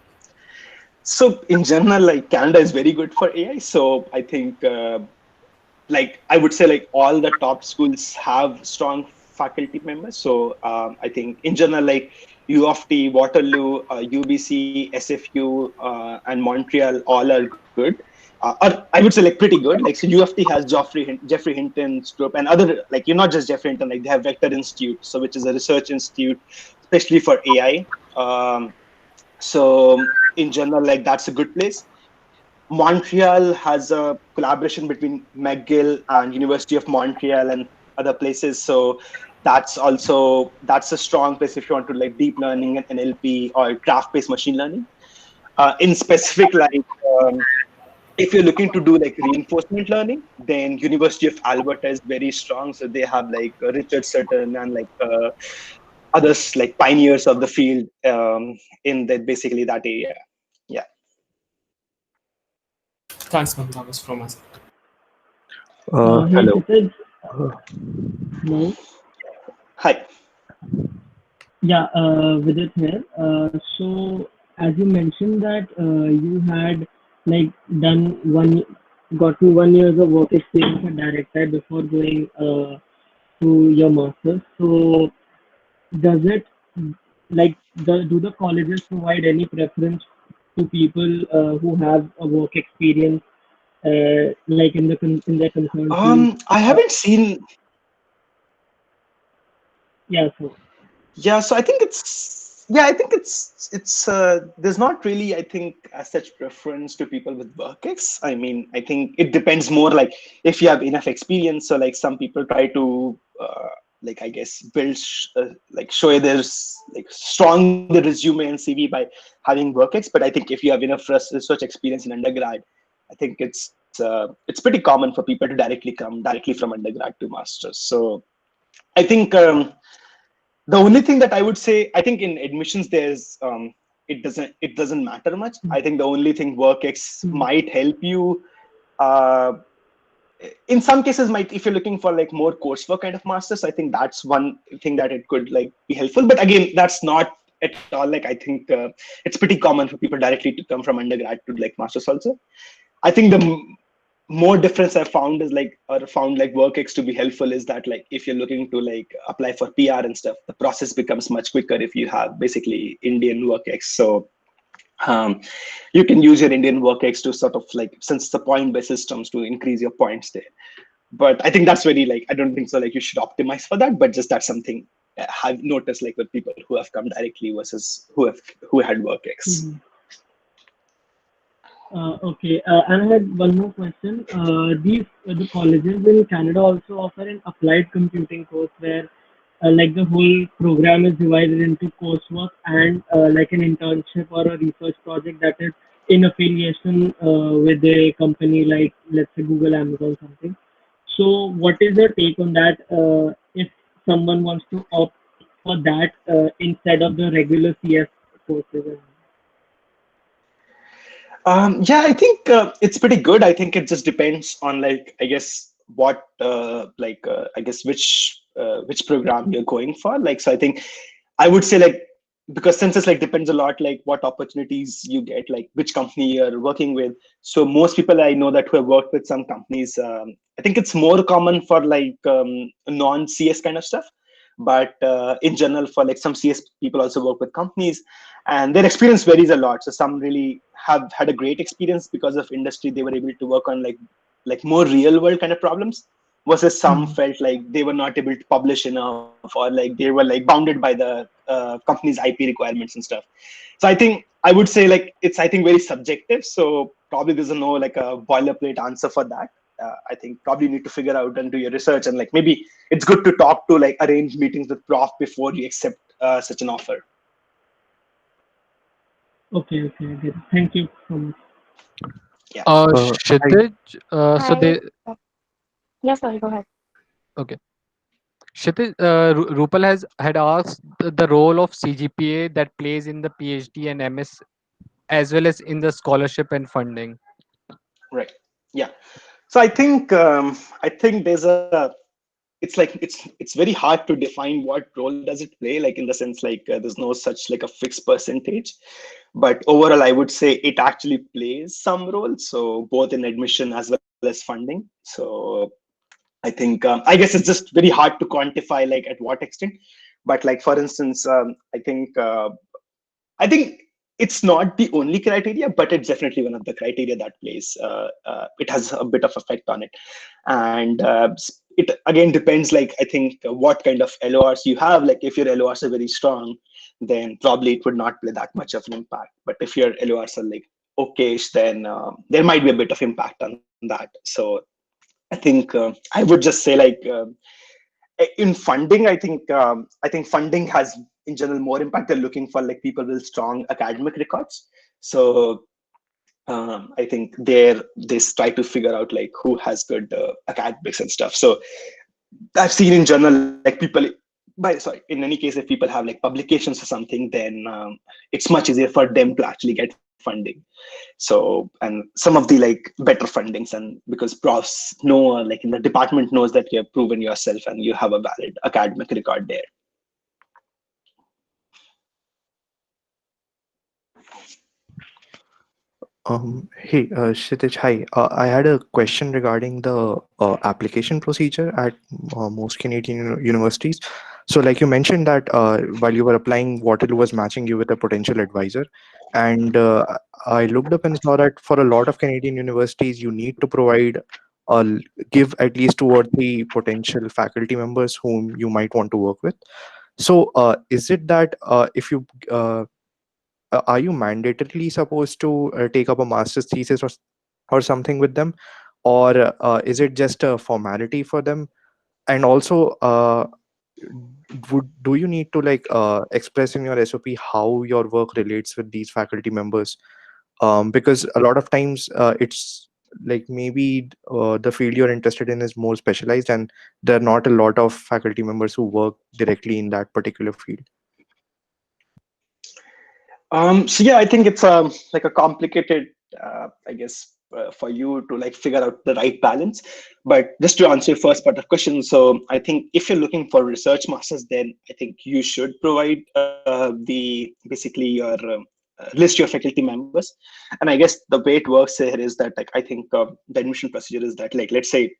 So in general, Canada is very good for AI. So I think I would say all the top schools have strong faculty members. So I think in general U of T, Waterloo, UBC, SFU, and Montreal all are good. Or I would say pretty good. So U of T has Jeffrey Hinton's group and other you're not just Jeffrey Hinton. They have Vector Institute, so which is a research institute especially for AI. So in general, that's a good place. Montreal has a collaboration between McGill and University of Montreal and other places. So that's a strong place if you want to deep learning and NLP or graph-based machine learning. In specific, if you're looking to do reinforcement learning, then University of Alberta is very strong. So they have Richard Sutton and others like pioneers of the field in that basically that area. Yeah. Thanks, man. That was from us. Hey, Hello. Kshitij. Uh, Hello. Hi. Yeah, Vidit here. So, as you mentioned that you had like done gotten 1 years of work experience at direct side before going to your master's. So, does it like do the colleges provide any preference to people who have a work experience like in their concerned field? I haven't seen. Yeah, so. Yeah, so I think there's not really, I think, as such preference to people with WorkX. I mean, I think it depends more like if you have enough experience. So like some people try to like I guess build like show there's like strong the resume and CV by having WorkX. But I think if you have enough research experience in undergrad, I think it's pretty common for people to directly come directly from undergrad to masters. So I think. The only thing that I would say, I think in admissions, it doesn't matter much. I think the only thing WorkX Mm. might help you. Uh, in some cases, might if you're looking for like more coursework kind of masters, I think that's one thing that it could like be helpful. But again, that's not at all like I think it's pretty common for people directly to come from undergrad to like masters also. I think the more difference I've found is like or found like WorkX to be helpful is that like if you're looking to like apply for PR and stuff, the process becomes much quicker if you have basically Indian WorkX. So um, you can use your Indian WorkX to sort of like since the point-based systems to increase your points there. But I think that's very like I don't think so like you should optimize for that, but just that's something I've noticed like with people who have come directly versus who had WorkX. Mhm. Okay, and I had one more question. These the colleges in Canada also offer an applied computing course where like the whole program is divided into coursework and like an internship or a research project that is in affiliation with a company like let's say Google, Amazon, something. So, what is your take on that? If someone wants to opt for that instead of the regular CS courses? Yeah, I think it's pretty good. I think it just depends on like I guess what I guess which program you're going for. Like so, I think I would say like because census like depends a lot like what opportunities you get, like which company you're working with. So most people I know that who have worked with some companies, I think it's more common for like non-CS kind of stuff. But in general, for like some CS people also work with companies, and their experience varies a lot. So some really have had a great experience because of industry. They were able to work on like more real world kind of problems versus some Mhm. felt like they were not able to publish enough or like they were like bounded by the company's IP requirements and stuff. So I think I would say like it's I think very subjective. So probably there's no like a boilerplate answer for that. I think probably need to figure out and do your research and like maybe it's good to talk to like arrange meetings with prof before you accept such an offer. Okay, okay, I get it. Thank you so much. Yeah. I Kshitij, so Hi. they Yes, sorry, go ahead. okay. Kshitij, Rupal has had asked the role of CGPA that plays in the PhD and MS as well as in the scholarship and funding. Right. Yeah. So I think there's a it's very hard to define what role does it play like in the sense like there's no such like a fixed percentage, but overall I would say it actually plays some role, so both in admission as well as funding. So I think I guess it's just very hard to quantify like at what extent, but like for instance I think it's not the only criteria, but it's definitely one of the criteria that plays. It has a bit of effect on it, and it again depends. Like I think what kind of LORs you have. Like if your LORs are very strong, then probably it would not play that much of an impact. But if your LORs are like okayish, then there might be a bit of impact on that. So I think I would just say like. In funding, I think funding has in general more impact. They're looking for like people with strong academic records. So I think they try to figure out like who has good academics and stuff. So I've seen in general like people sorry, in any case, if people have like publications or something, then it's much easier for them to actually get funding. So, and some of the like better fundings, and because profs know, like in the department knows that you have proven yourself and you have a valid academic record there. Hey, Kshitij, hi. I had a question regarding the application procedure at most Canadian universities. So, like you mentioned that while you were applying, Waterloo was matching you with a potential advisor. And I looked up and saw that for a lot of Canadian universities, you need to provide, give at least 2 or 3 potential faculty members whom you might want to work with. So, is it that if you are you mandatorily supposed to take up a master's thesis or something with them, or is it just a formality for them? And also, do you need to like express in your SOP how your work relates with these faculty members? Because a lot of times it's like maybe the field you're interested in is more specialized, and there are not a lot of faculty members who work directly in that particular field. So yeah, I think it's like a complicated, I guess, for you to like figure out the right balance. But just to answer your first part of question, so I think if you're looking for research masters, then I think you should provide the basically your list your faculty members. And I guess the way it works here is that like I think the admission procedure is that like let's say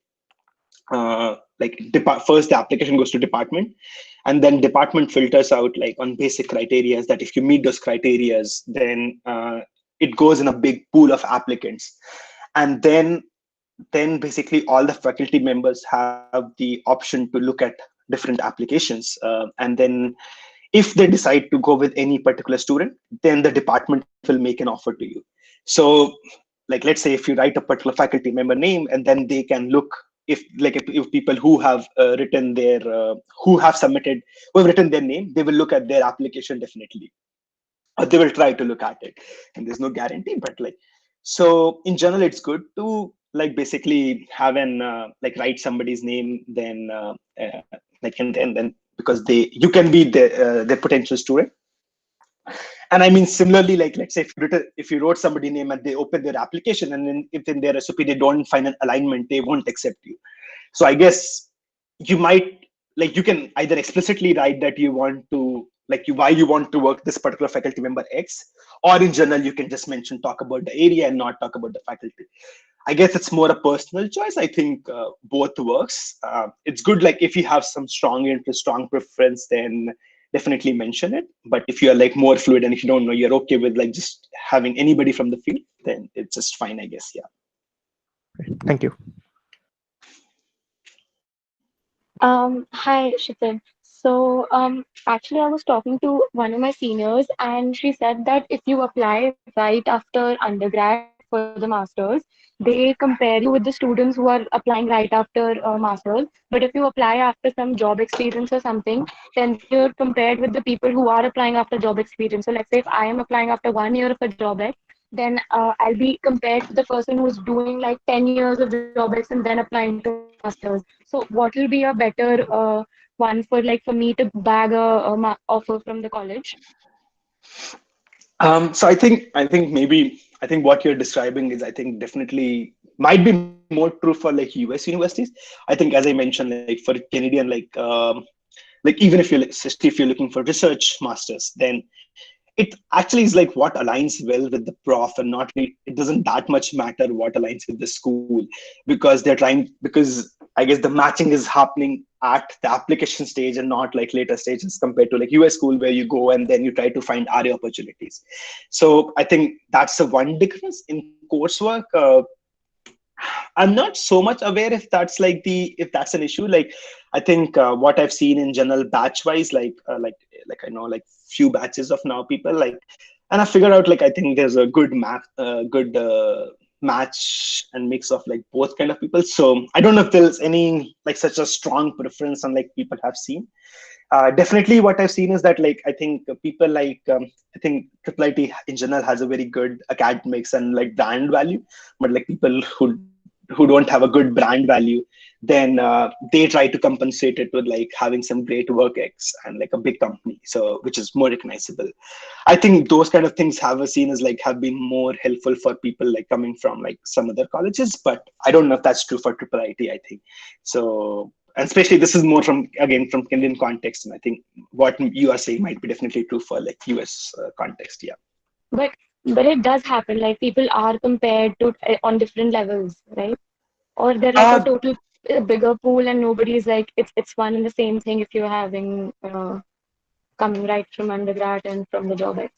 first the application goes to department, and then department filters out like on basic criteria that if you meet those criterias, then it goes in a big pool of applicants. And then basically all the faculty members have the option to look at different applications, and then if they decide to go with any particular student, then the department will make an offer to you. So like let's say if you write a particular faculty member name, and then they can look if people who have written their who have submitted who have written their name, they will look at their application definitely, or they will try to look at it. And there's no guarantee, but like, so in general it's good to like basically have an like write somebody's name, then like and then because you can be the potential student. And I mean, similarly, like let's say if you wrote somebody name and they open their application, and then if in their SOP they don't find an alignment, they won't accept you. So I guess you might like you can either explicitly write that you want to like why you want to work this particular faculty member X, or in general you can just mention talk about the area and not talk about the faculty. I guess it's more a personal choice. I think both works. It's good like if you have some strong interest, strong preference, then definitely mention it. But if you're like more fluid and if you don't know, you're okay with like just having anybody from the field, then it's just fine, I guess. Yeah. Thank you. Hi, Kshitij. So, actually, I was talking to one of my seniors, and she said that if you apply right after undergrad for the masters, they compare you with the students who are applying right after masters. But if you apply after some job experience or something, then you're compared with the people who are applying after job experience. So, let's say if I am applying after 1 year of a job ex, then I'll be compared to the person who's doing like 10 years of job ex and then applying to masters. So what will be a better one for like for me to bag a offer from the college? So I think maybe I think what you're describing is I think definitely might be more true for like US universities. I think as I mentioned, like for Canadian, like even if you're especially if you're looking for research masters, then it actually is like what aligns well with the prof, and not really, it doesn't that much matter what aligns with the school, because they're trying because I guess the matching is happening at the application stage and not like later stages compared to like US school where you go and then you try to find RA opportunities. So I think that's the one difference in coursework. I'm not so much aware if that's an issue. Like, I think what I've seen in general, batch wise, like I know like few batches of now people like, and I figured out like I think there's a good match and mix of like both kind of people. So I don't know if there's any like such a strong preference on like people have seen. Definitely, what I've seen is that like I think people like I think IIIT in general has a very good academics and like brand value, but like people who who don't have a good brand value, then they try to compensate it with like having some great work ex and like a big company, so which is more recognizable. I think those kind of things have seen as like have been more helpful for people like coming from like some other colleges, but I don't know if that's true for triple IT. I think so, and especially this is more from again from Canadian context, and I think what you are saying might be definitely true for like US context. Yeah. But but it does happen. Like people are compared to on different levels, right? Or they're like a Uh, total bigger pool, and nobody's like it's one and the same thing if you're having coming right from undergrad and from the job ex.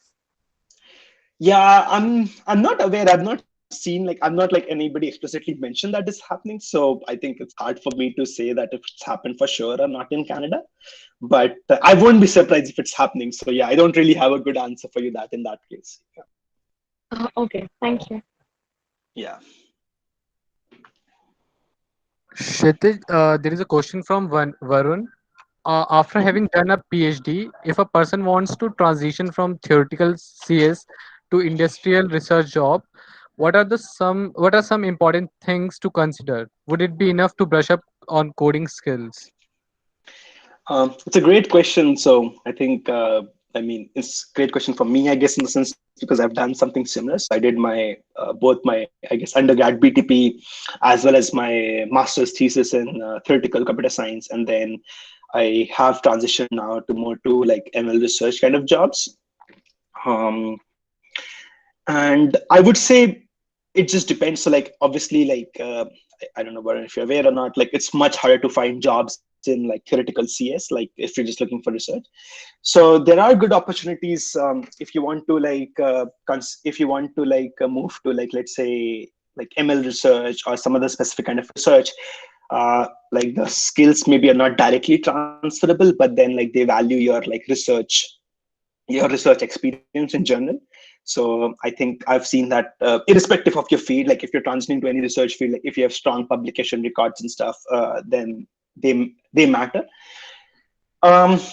Yeah, I'm not aware. I've not seen like I'm not like anybody explicitly mentioned that is happening. So I think it's hard for me to say that if it's happened for sure or not in Canada. But I won't be surprised if it's happening. So yeah, I don't really have a good answer for you that in that case. Okay, thank you. Yeah. Kshitij, there is a question from Varun. After Mhm. having done a PhD, if a person wants to transition from theoretical CS to industrial research job, what are some important things to consider? Would it be enough to brush up on coding skills? It's a great question. So I think, I mean, it's a great question for me, I guess, in the sense because I've done something similar. So I did my both my, I guess, undergrad BTP as well as my master's thesis in theoretical computer science, and then I have transitioned now to more to like ML research kind of jobs. Um, and I would say it just depends. So like obviously like I don't know if you're aware or not, like it's much harder to find jobs in like theoretical CS, like if you're just looking for research. So there are good opportunities if you want to like if you want to like move to like let's say like ML research or some other specific kind of research. Like the skills maybe are not directly transferable, but then like they value your research experience in general. So I think I've seen that irrespective of your field, like if you're transitioning to any research field, like if you have strong publication records and stuff, then they matter.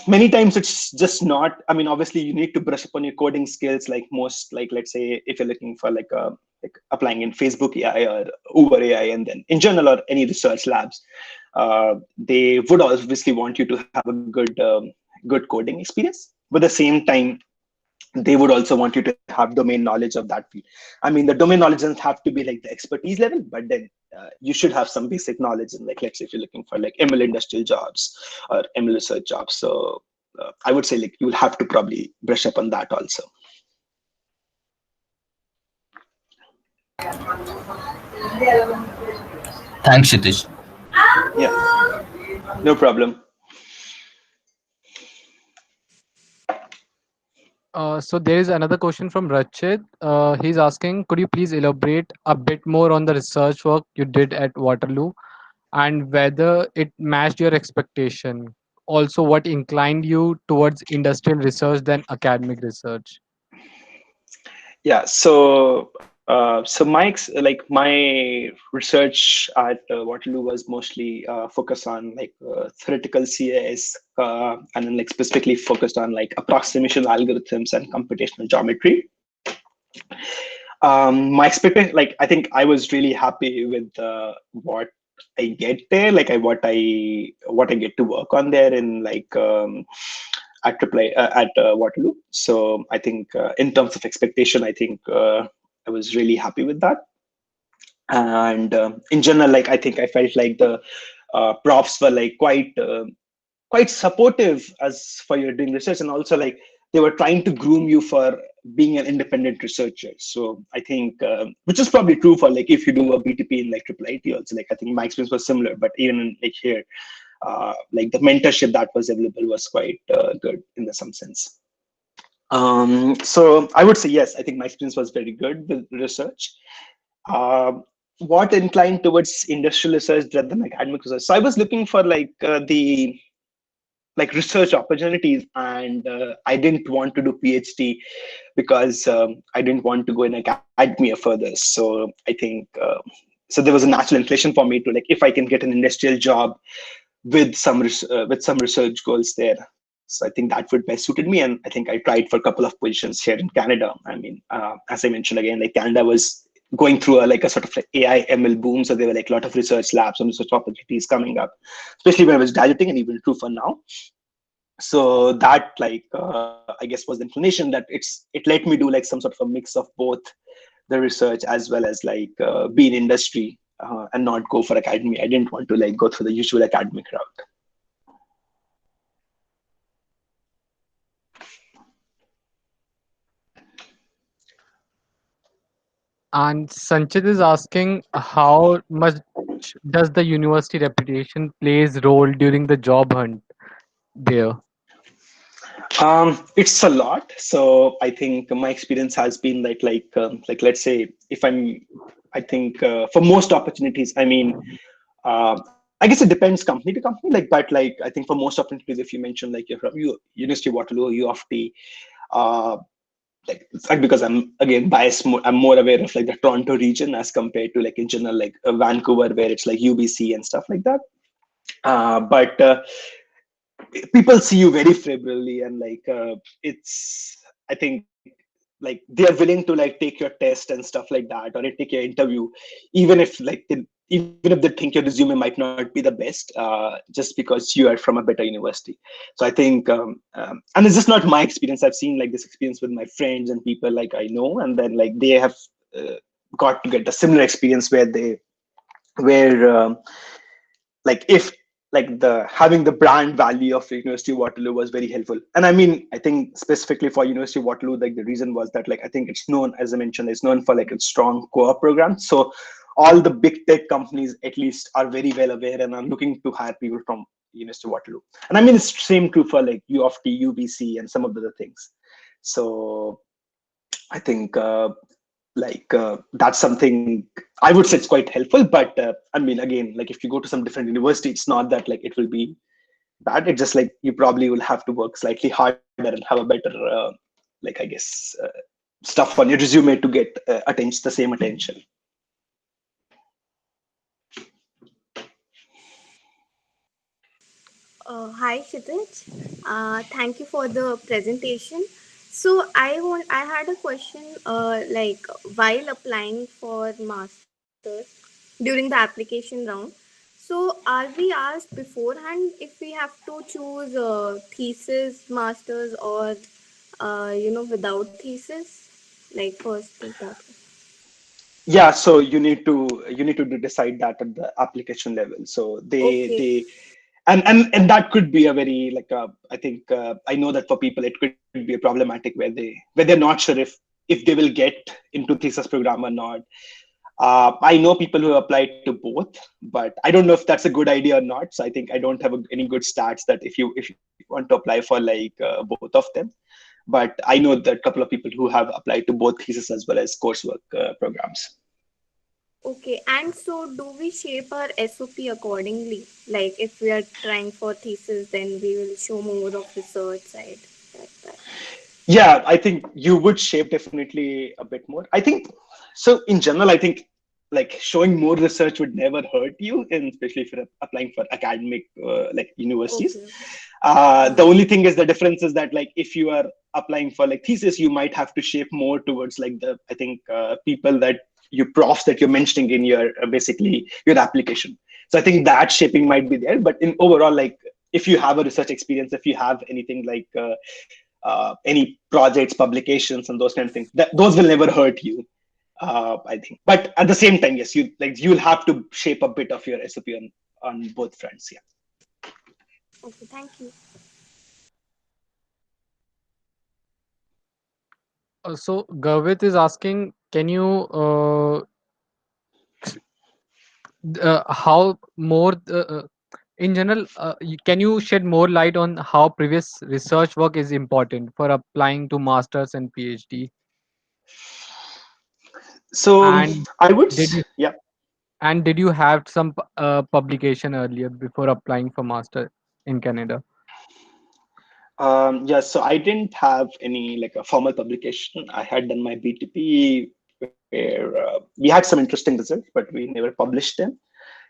Many times it's just not. I mean, obviously you need to brush up on your coding skills. Like most, like let's say if you're looking for like applying in Facebook AI or Uber AI, and then in general or any research labs, they would obviously want you to have a good coding experience. But at the same time, they would also want you to have domain knowledge of that field. I mean, the domain knowledge doesn't have to be like the expertise level, but then you should have some basic knowledge in like, let's say if you're looking for like ML industrial jobs or ML research jobs. So I would say like you will have to probably brush up on that also. Thanks, Kshitij. Yeah, no problem. So there is another question from Rachit. He's asking, could you please elaborate a bit more on the research work you did at Waterloo and whether it matched your expectation? Also, what inclined you towards industrial research than academic research? Yeah, so my research at Waterloo was mostly focused on like theoretical CAS, and then like specifically focused on like approximation algorithms and computational geometry. My expectation, like I think I was really happy with what I get there, like what I get to work on there in like at Waterloo. So I think in terms of expectation, I think I was really happy with that. And in general, like I think I felt like the profs were like quite supportive as for your doing research, and also like they were trying to groom you for being an independent researcher. So I think which is probably true for like if you do a BTP in like triple IT also. Like I think my experience was similar, but even in, like here, like the mentorship that was available was quite good in some sense. So I would say yes, I think my experience was very good with research. What inclined towards industrial research rather than academic research? So I was looking for like the like research opportunities, and I didn't want to do PhD because I didn't want to go in academia further. So I think so there was a natural inclination for me to like if I can get an industrial job with some research goals there. So I think that would best suited me, and I think I tried for a couple of positions here in Canada. I mean, as I mentioned again, like Canada was going through a sort of like AI ML boom. So there were like a lot of research labs and research opportunities coming up, especially when I was graduating, and even true for now. So that I guess was the inclination that it let me do like some sort of a mix of both the research as well as be in industry, and not go for academy. I didn't want to like go through the usual academic route. And Sanchit is asking how much does the university reputation plays role during the job hunt there? It's a lot. So I think my experience has been like let's say if I think for most opportunities, I mean, I guess it depends company to company. But I think for most opportunities, if you mention like you're from University of Waterloo, U of T, uh, it's like because I'm again biased. I'm more aware of like the Toronto region as compared to like in general like Vancouver, where it's like UBC and stuff like that. But people see you very favorably, and it's I think like they are willing to like take your test and stuff like that, or take your interview, even if even if they think your resume might not be the best, just because you are from a better university. So I think and it's just not my experience. I've seen like this experience with my friends and people like I know, and then like they have uh, got to get a similar experience where they where if like the having the brand value of University of Waterloo was very helpful. And I mean, I think specifically for University of Waterloo, like the reason was that I think it's known, as I mentioned, it's known for like its strong co-op program. So all the big tech companies at least are very well aware and are looking to hire people from University of Waterloo. And I mean, it's same true for like U of T, UBC, and some of the other things. So I think that's something I would say it's quite helpful. But I mean, again, like if you go to some different university, it's not that like it will be bad. It's just like you probably will have to work slightly harder and have a better I guess stuff on your resume to get attention, the same attention. Hi Kshitij. Thank you for the presentation. So I had a question like while applying for masters during the application round. So are we asked beforehand if we have to choose thesis, masters, or without thesis, like first and that? Yeah, so you need to decide that at the application level. So Okay. and that could be a very I think I know that for people it could be a problematic where they're not sure if they will get into thesis program or not. I know people who applied to both, but I don't know if that's a good idea or not. So I think I don't have any good stats that if you want to apply for both of them. But I know that a couple of people who have applied to both thesis as well as coursework programs. Okay, and so do we shape our SOP accordingly? Like if we are trying for thesis, then we will show more of research side like that. Yeah, I think you would shape definitely a bit more. I think so. In general, I think like showing more research would never hurt you, and especially if you're applying for academic universities. Okay. The Okay. only thing is the difference is that like if you are applying for like thesis, you might have to shape more towards like the I think people that you profs that you're mentioning in your basically your application. So I think that shaping might be there, but in overall like if you have a research experience, if you have anything any projects, publications, and those kind of things, those will never hurt you. I think, but at the same time, yes, you'll have to shape a bit of your SOP on both fronts. Yeah. Okay, thank you. So Gavit is asking, can you how more in general, can you shed more light on how previous research work is important for applying to masters and PhD? So And I would, did you yeah. did you have some publication earlier before applying for master in Canada? Yeah, so I didn't have any like a formal publication. I had done my BTP where we had some interesting results, but we never published them.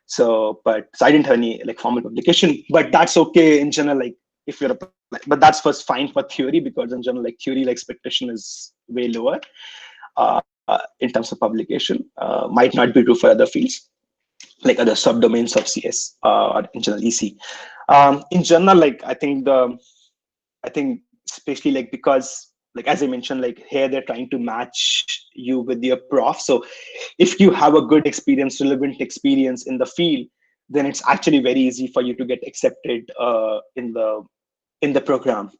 So I didn't have any like formal publication, but that's okay in general. Like if you're but that's first fine for theory because in general like theory like expectation is way lower. in terms of publication. Might not be true for other fields, like other subdomains of CS or in general EC. In general, like I think especially like because like as I mentioned, like here they're trying to match you with your prof. So if you have a good experience, relevant experience in the field, then it's actually very easy for you to get accepted in the program.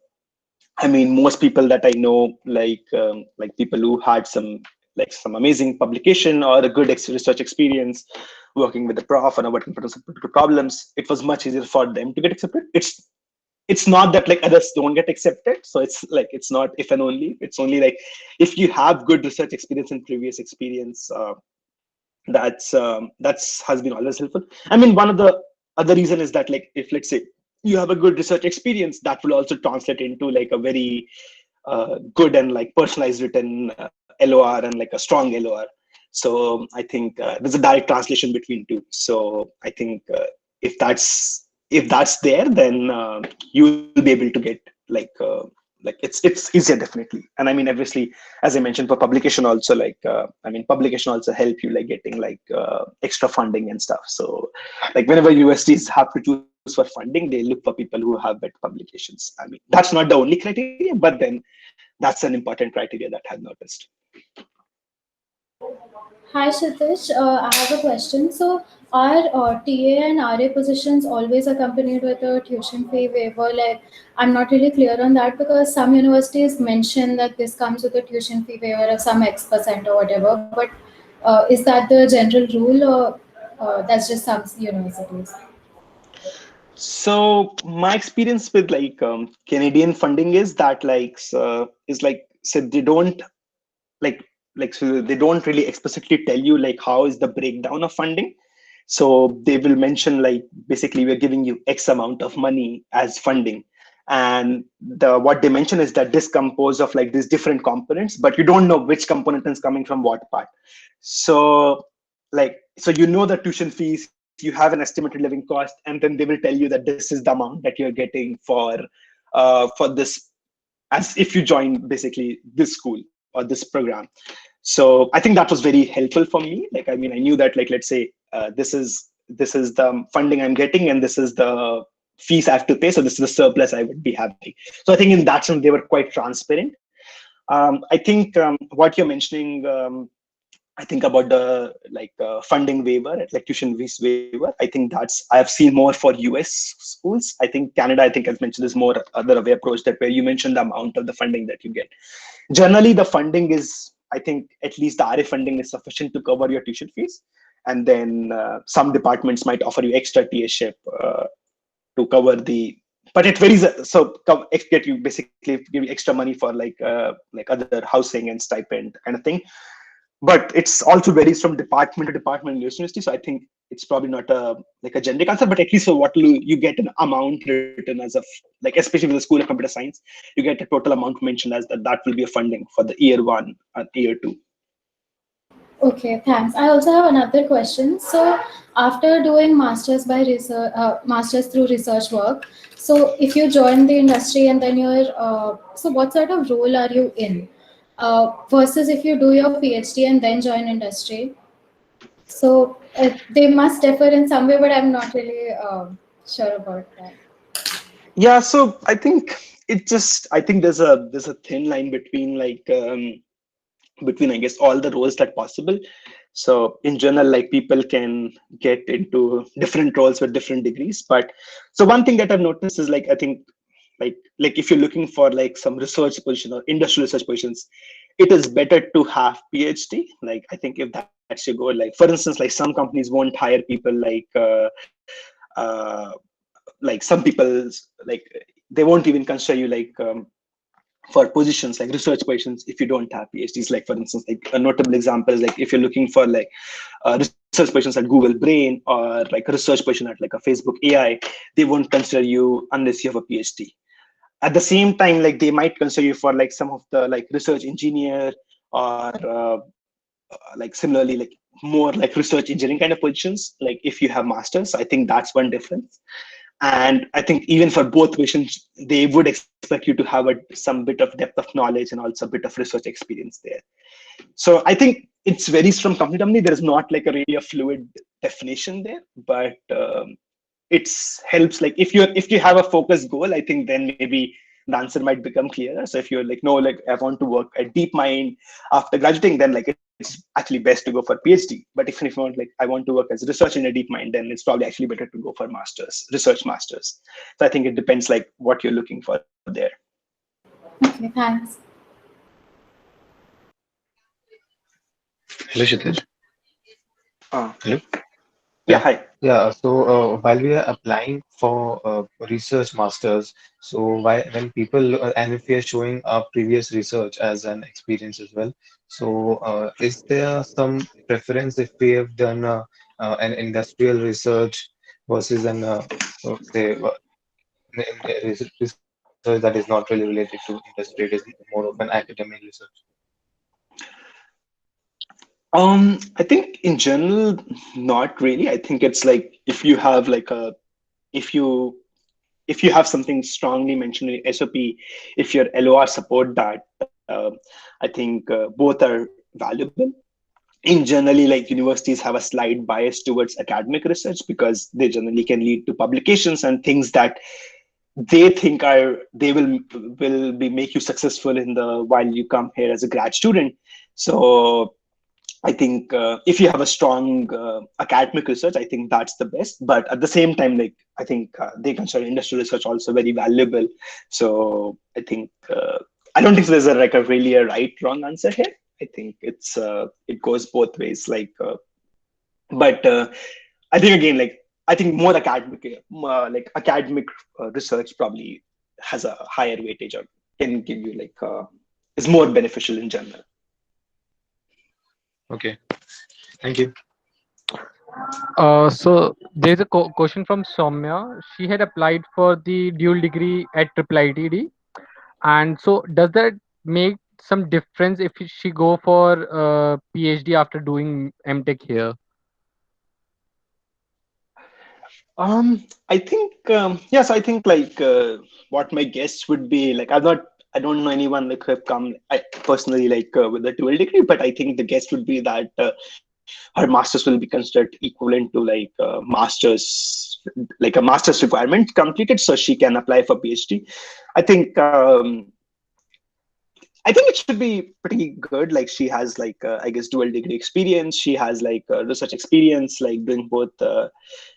I mean, most people that I know, like people who had some amazing publication or a good research experience working with the prof and working for some particular problems, it was much easier for them to get accepted. It's not that like others don't get accepted. So it's like it's not if and only. It's only like if you have good research experience and previous experience, that's has been always helpful. I mean, one of the other reason is that like if let's say you have a good research experience, that will also translate into like a very good and like personalized written LOR and like a strong LOR. So I think there's a direct translation between two. So I think if that's there, then you'll be able to get like it's easier definitely. And I mean obviously as I mentioned for publication also I mean publication also help you like getting like extra funding and stuff. So like whenever universities have to choose for funding, they look for people who have better publications. I mean that's not the only criteria, but then that's an important criteria that I've noticed. Hi Kshitij, I have a question. So, are TA and RA positions always accompanied with a tuition fee waiver? Like, I'm not really clear on that because some universities mention that this comes with a tuition fee waiver of some X% or whatever. But is that the general rule, or that's just some universities? So my experience with like Canadian funding is that is like so they don't like so they don't really explicitly tell you like how is the breakdown of funding. So they will mention like basically we're giving you X amount of money as funding, and what they mention is that this composed of like these different components, but you don't know which component is coming from what part. So so you know the tuition fees, you have an estimated living cost, and then they will tell you that this is the amount that you're getting for this as if you join basically this school or this program. So I think that was very helpful for me. Like I mean I knew that like let's say this is the funding I'm getting and this is the fees I have to pay, so this is the surplus I would be having. So I think in that sense they were quite transparent. I think what you're mentioning, I think about the funding waiver, like tuition fees waiver. I think that's I have seen more for US schools. I think Canada, I think I've mentioned is more other way approach that where you mentioned the amount of the funding that you get. Generally, the funding is, I think at least the RA funding is sufficient to cover your tuition fees, and then some departments might offer you extra TA-ship to cover the. But it varies. So get you basically give you extra money for like other housing and stipend kind of thing. But it's also varies from department to department in university. So I think it's probably not a like a generic answer, but at least for what you get an amount written as of like especially with the School of Computer Science, you get a total amount mentioned as that will be a funding for the year 1 and year 2. Okay, thanks. I also have another question. So, after doing masters by research, masters through research work, so if you join the industry and then you're, so what sort of role are you in? Versus if you do your PhD and then join industry. So they must differ in some way, but I'm not really sure about that. Yeah, so I think I think there's a thin line between between I guess all the roles that possible. So in general, like people can get into different roles with different degrees. But so one thing that I've noticed is like I think like if you're looking for like some research position or industrial research positions, it is better to have PhD. Like I think if that's your goal, like for instance, like some companies won't hire people uh, like some people like they won't even consider you for positions like research positions if you don't have PhDs. Like for instance, like a notable example is like if you're looking for like research positions at Google Brain or like a research position at like a Facebook AI, they won't consider you unless you have a PhD. At the same time, like they might consider you for like some of the like research engineer or like similarly like more like research engineering kind of positions, like if you have masters. I think that's one difference. And I think even for both visions, they would expect you to have some bit of depth of knowledge and also a bit of research experience there. So I think it's varies from company to company. There is not like a really a fluid definition there, but it's helps like if you have a focused goal, I think then maybe the answer might become clearer. So if you're like, no, like I want to work at DeepMind after graduating, then like it's actually best to go for PhD. But if you want like I want to work as a research in a DeepMind, then it's probably actually better to go for masters, research masters. So I think it depends like what you're looking for there. Okay, thanks. Hello, Kshitij. Uh, Hello. yeah, Yeah. hi. Yeah. So while we are applying for research masters, so when people and if we are showing our previous research as an experience as well, so is there some preference if we have done an industrial research versus an say research that is not really related to industry, it is more of an academic research? I think in general, not really. I think it's like if you have like a if you if you have something strongly mentioned in SOP, if your LOR support that, I think both are valuable. In generally, like universities have a slight bias towards academic research because they generally can lead to publications and things that they think are they will be make you successful in the while you come here as a grad student. So I think if you have a strong academic research, I think that's the best. But at the same time, like I think they consider industrial research also very valuable. So I think I don't think there's a like a really a right wrong answer here. I think it goes both ways. But I think again, like I think more academic research probably has a higher weightage or can give you like is more beneficial in general. Okay. Thank you. So there's a question from Soumya. She had applied for the dual degree at IIIT-D, and so does that make some difference if she go for PhD after doing MTech here? I think yes. I think what my guess would be like. I don't know anyone like who have come. I personally with a dual degree, but I think the guess would be that her masters will be considered equivalent to like a master's requirement completed, so she can apply for PhD. I think I think it should be pretty good. Like she has I guess dual degree experience. She has research experience, like doing both.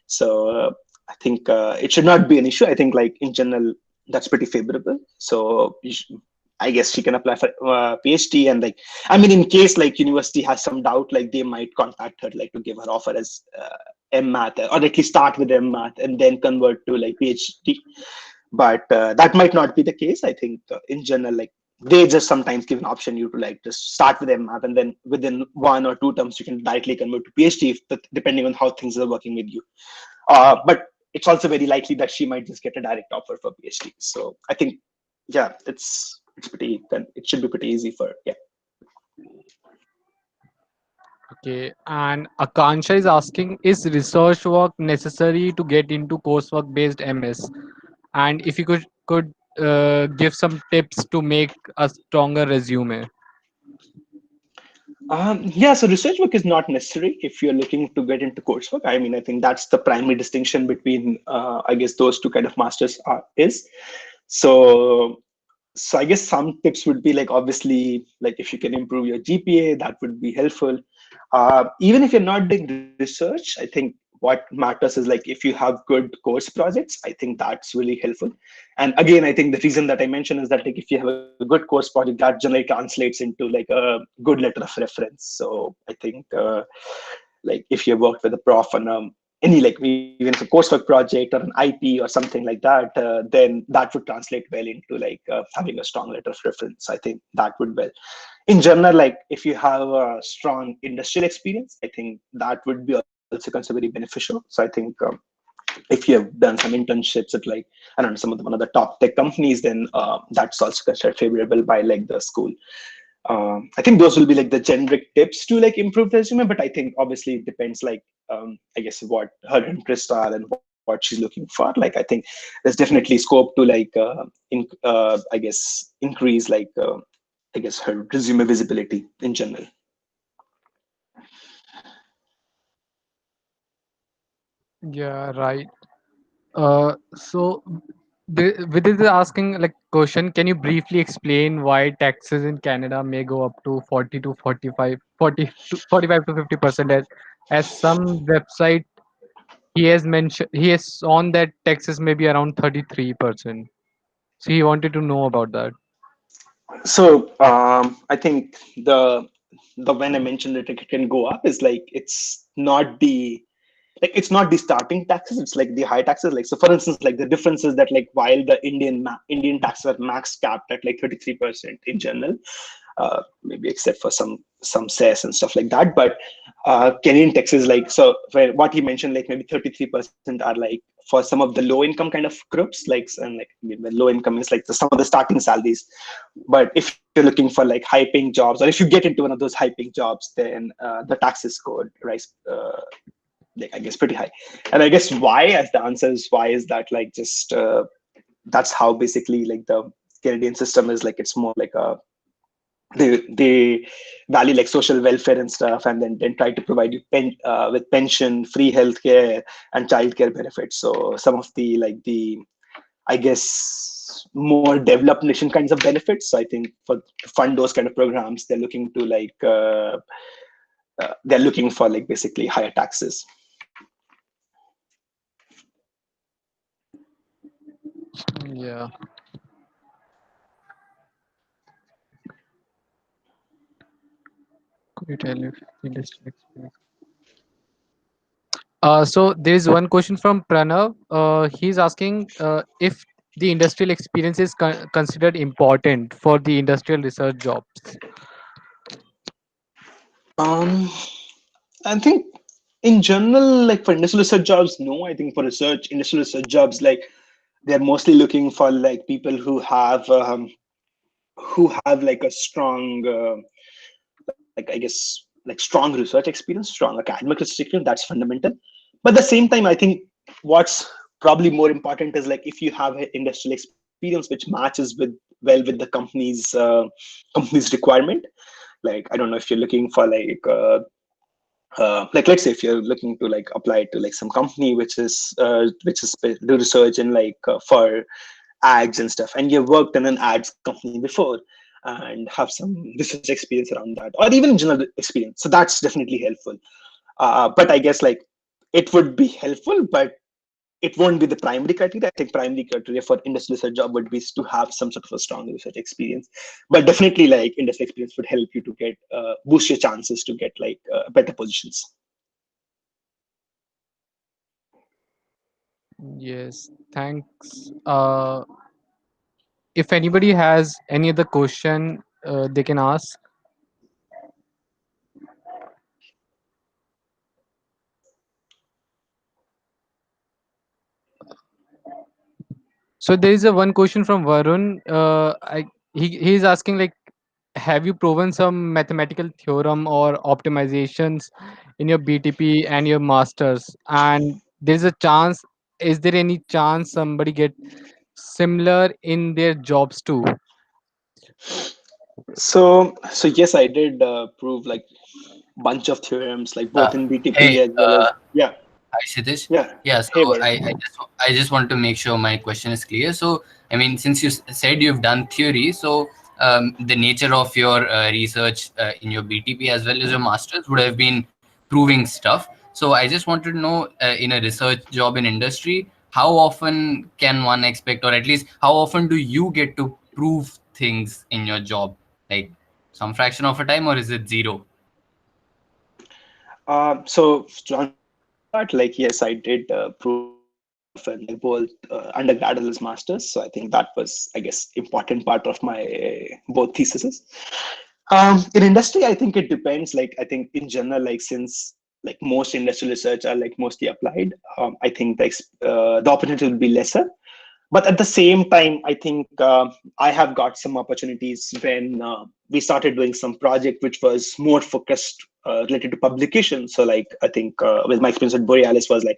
So I think it should not be an issue. I think like in general that's pretty favorable. So I guess she can apply for PhD and like I mean in case like university has some doubt, like they might contact her like to give her offer as MMath or at least start with MMath and then convert to like PhD. But that might not be the case. I think in general like they just sometimes give an option you to like just start with MMath and then within 1 or 2 terms you can directly convert to PhD depending on how things are working with you. But it's also very likely that she might just get a direct offer for PhD. So I think yeah, it's pretty then it should be pretty easy for yeah. Okay, and Akansha is asking, is research work necessary to get into coursework based MS? And if you could give some tips to make a stronger resume. Yeah, so research work is not necessary if you're looking to get into coursework. I mean, I think that's the primary distinction between, I guess, those two kind of masters is. So, so I guess some tips would be like, obviously, like if you can improve your GPA, that would be helpful. Even if you're not doing research, I think what matters is like if you have good course projects, I think that's really helpful. And again, I think the reason that I mentioned is that like if you have a good course project, that generally translates into like a good letter of reference. So I think like if you worked with a prof on any like even if a coursework project or an IP or something like that, then that would translate well into having a strong letter of reference. I think that would well. In general, like if you have a strong industrial experience, I think that would be also considered very beneficial. So I think if you have done some internships at like I don't know one of the top tech companies, then that's also considered favorable by like the school. I think those will be like the generic tips to like improve the resume, but I think obviously it depends I guess what her interests are and what what she's looking for. Like I think there's definitely scope to like I guess increase like I guess her resume visibility in general. Yeah, right. So with this asking like question, can you briefly explain why taxes in Canada may go up to 40 to 45, 40 to 45 to 50% as some website he has mentioned he has on that taxes may be around 33%. So he wanted to know about that. So I think the when I mentioned that it can go up is like it's not the starting taxes, it's like the high taxes. Like so for instance, like the difference is that like while the Indian taxes are max capped at like 33% in general, maybe except for some cess and stuff like that, but Canadian taxes, like so what he mentioned, like maybe 33% are like for some of the low income kind of groups, like and like low income is like some of the starting salaries. But if you're looking for like high paying jobs, or if you get into one of those high paying jobs, then the taxes could rise like I guess pretty high. And I guess why, as the answer is why, is that like just that's how basically like the Canadian system is. Like it's more like a they value like social welfare and stuff, and then try to provide you with pension, free healthcare, and childcare benefits. So some of the like the I guess more developed nation kinds of benefits. So I think for to fund those kind of programs, they're looking to like they're looking for like basically higher taxes. Yeah. Could you tell if industry experience? So there is one question from Pranav. He's asking if the industrial experience is considered important for the industrial research jobs. Um, I think in general, like for industrial research jobs, no. I think for research, industrial research jobs, like they're mostly looking for like people who have like a strong, like I guess, like strong research experience, strong academic research experience. That's fundamental. But at the same time, I think what's probably more important is like if you have an industrial experience which matches with the company's requirement. Like I don't know if you're looking for like let's say if you're looking to like apply to like some company which is do research in like for ads and stuff, and you've worked in an ads company before and have some research experience around that, or even general experience, so that's definitely helpful. But I guess like it would be helpful, but it won't be the primary criteria. I think primary criteria for industrial research job would be to have some sort of a strong research experience. But definitely, like industry experience would help you to get boost your chances to get like better positions. Yes, thanks. If anybody has any other question, they can ask. So there is a one question from Varun. He's asking like, have you proven some mathematical theorem or optimizations in your BTP and your masters? And there's a chance. Is there any chance somebody get similar in their jobs too? So yes, I did prove like bunch of theorems, like both in BTP Hey, as well as yeah, hi Kshitij. yeah. Yeah, so Hey, I just want to make sure my question is clear. So, I mean, since you said you've done theory, so the nature of your research in your BTP as well as your masters would have been proving stuff. So, I just wanted to know in a research job in industry, how often can one expect, or at least how often do you get to prove things in your job? Like some fraction of a time, or is it zero? so to answer the first part, like yes, I did prove stuff in like both undergrad as well as masters. So I think that was, I guess, important part of my both theses. In industry, I think it depends. Like I think in general, like since like most industrial research are like mostly applied, I think the opportunity will be lesser. but at the same time, I think I have got some opportunities when we started doing some project which was more focused related to publication. So like I think with my experience at Borealis was like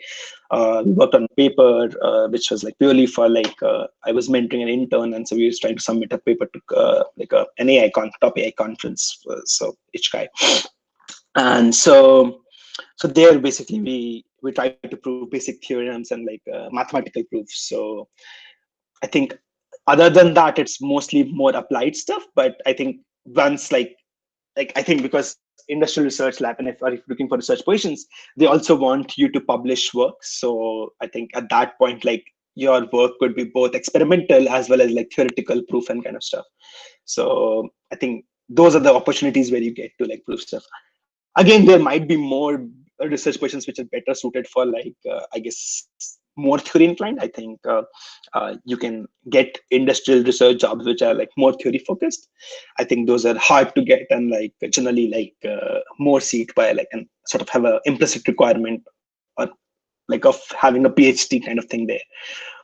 we worked on a paper which was like purely for like I was mentoring an intern, and so we was trying to submit a paper to an top AI conference. So Ichkai, and so there basically we try to prove basic theorems and like mathematical proofs. So I think other than that, it's mostly more applied stuff. But I think once like I think because industrial research lab, and if you're looking for research positions, they also want you to publish work. So I think at that point, like your work could be both experimental as well as like theoretical proof and kind of stuff. So I think those are the opportunities where you get to like prove stuff. Again, there might be more research questions which are better suited for like I guess more theory inclined. I think you can get industrial research jobs which are like more theory focused. I think those are hard to get, and like generally like more seat by like and sort of have a implicit requirement or like of having a PhD kind of thing there.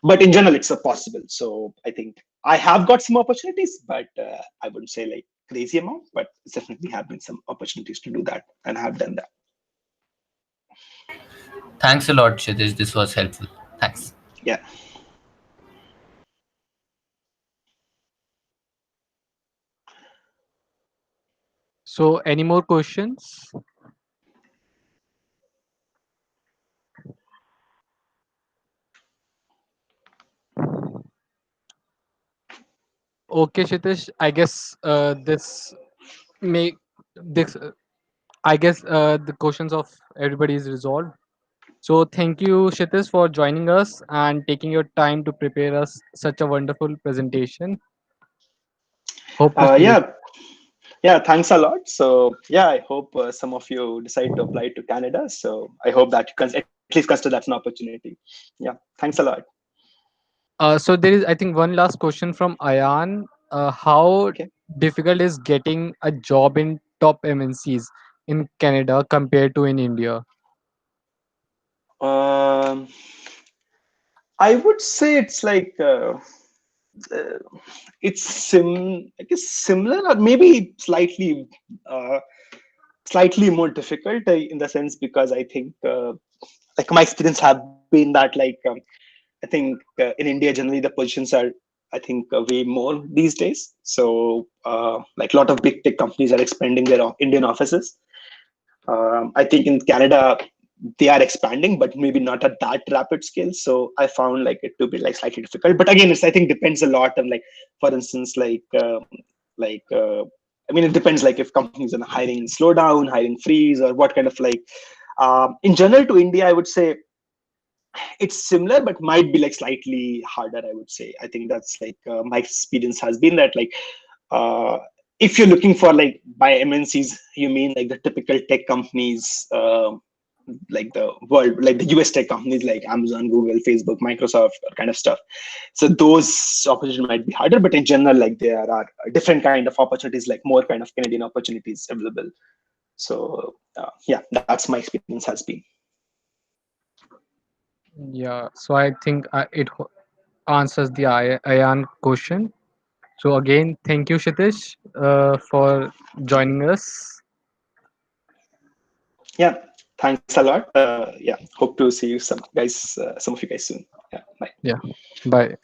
But in general, it's a possible. So I think I have got some opportunities, but I wouldn't say like crazy amount, but it's definitely have been some opportunities to do that and have done that. Thanks a lot, Kshitij. This was helpful. Thanks. Yeah. So, any more questions? Okay, Kshitij. I guess make this. I guess the questions of everybody is resolved. So, thank you, Kshitij, for joining us and taking your time to prepare us such a wonderful presentation. Hope to see you. Yeah. Yeah, thanks a lot. So yeah, I hope some of you decide to apply to Canada. So I hope that you can at least consider that an opportunity. Yeah, thanks a lot. So there is, I think, one last question from Ayan. How Okay. difficult is getting a job in top MNCs in Canada compared to in India? Um, I would say it's like uh, I guess similar, or maybe uh, slightly more difficult in the sense because I think like my experience have been that like I think in India generally the positions are I think way more these days. So like a lot of big tech companies are expanding their Indian offices. I think in Canada they are expanding, but maybe not at that rapid scale. So I found like it to be like slightly difficult. But again, it's I think depends a lot on like, for instance, like I mean, it depends like if companies are hiring slowdown, hiring freeze, or what kind of like. In general, to India, I would say it's similar, but might be like slightly harder. I would say. I think that's like my experience has been that like uh, if you're looking for like by MNCs, you mean like the typical tech companies, like the world, like the US tech companies like Amazon, Google, Facebook, Microsoft, kind of stuff. So those opportunities might be harder, but in general, like there are different kind of opportunities, like more kind of Canadian opportunities available. So yeah, that's my experience has been. Yeah. So I think answers the Ayan question. So again, thank you, Kshitij, for joining us. Yeah, thanks a lot. Yeah, hope to see you some of you guys soon. Yeah, bye. Yeah. Bye.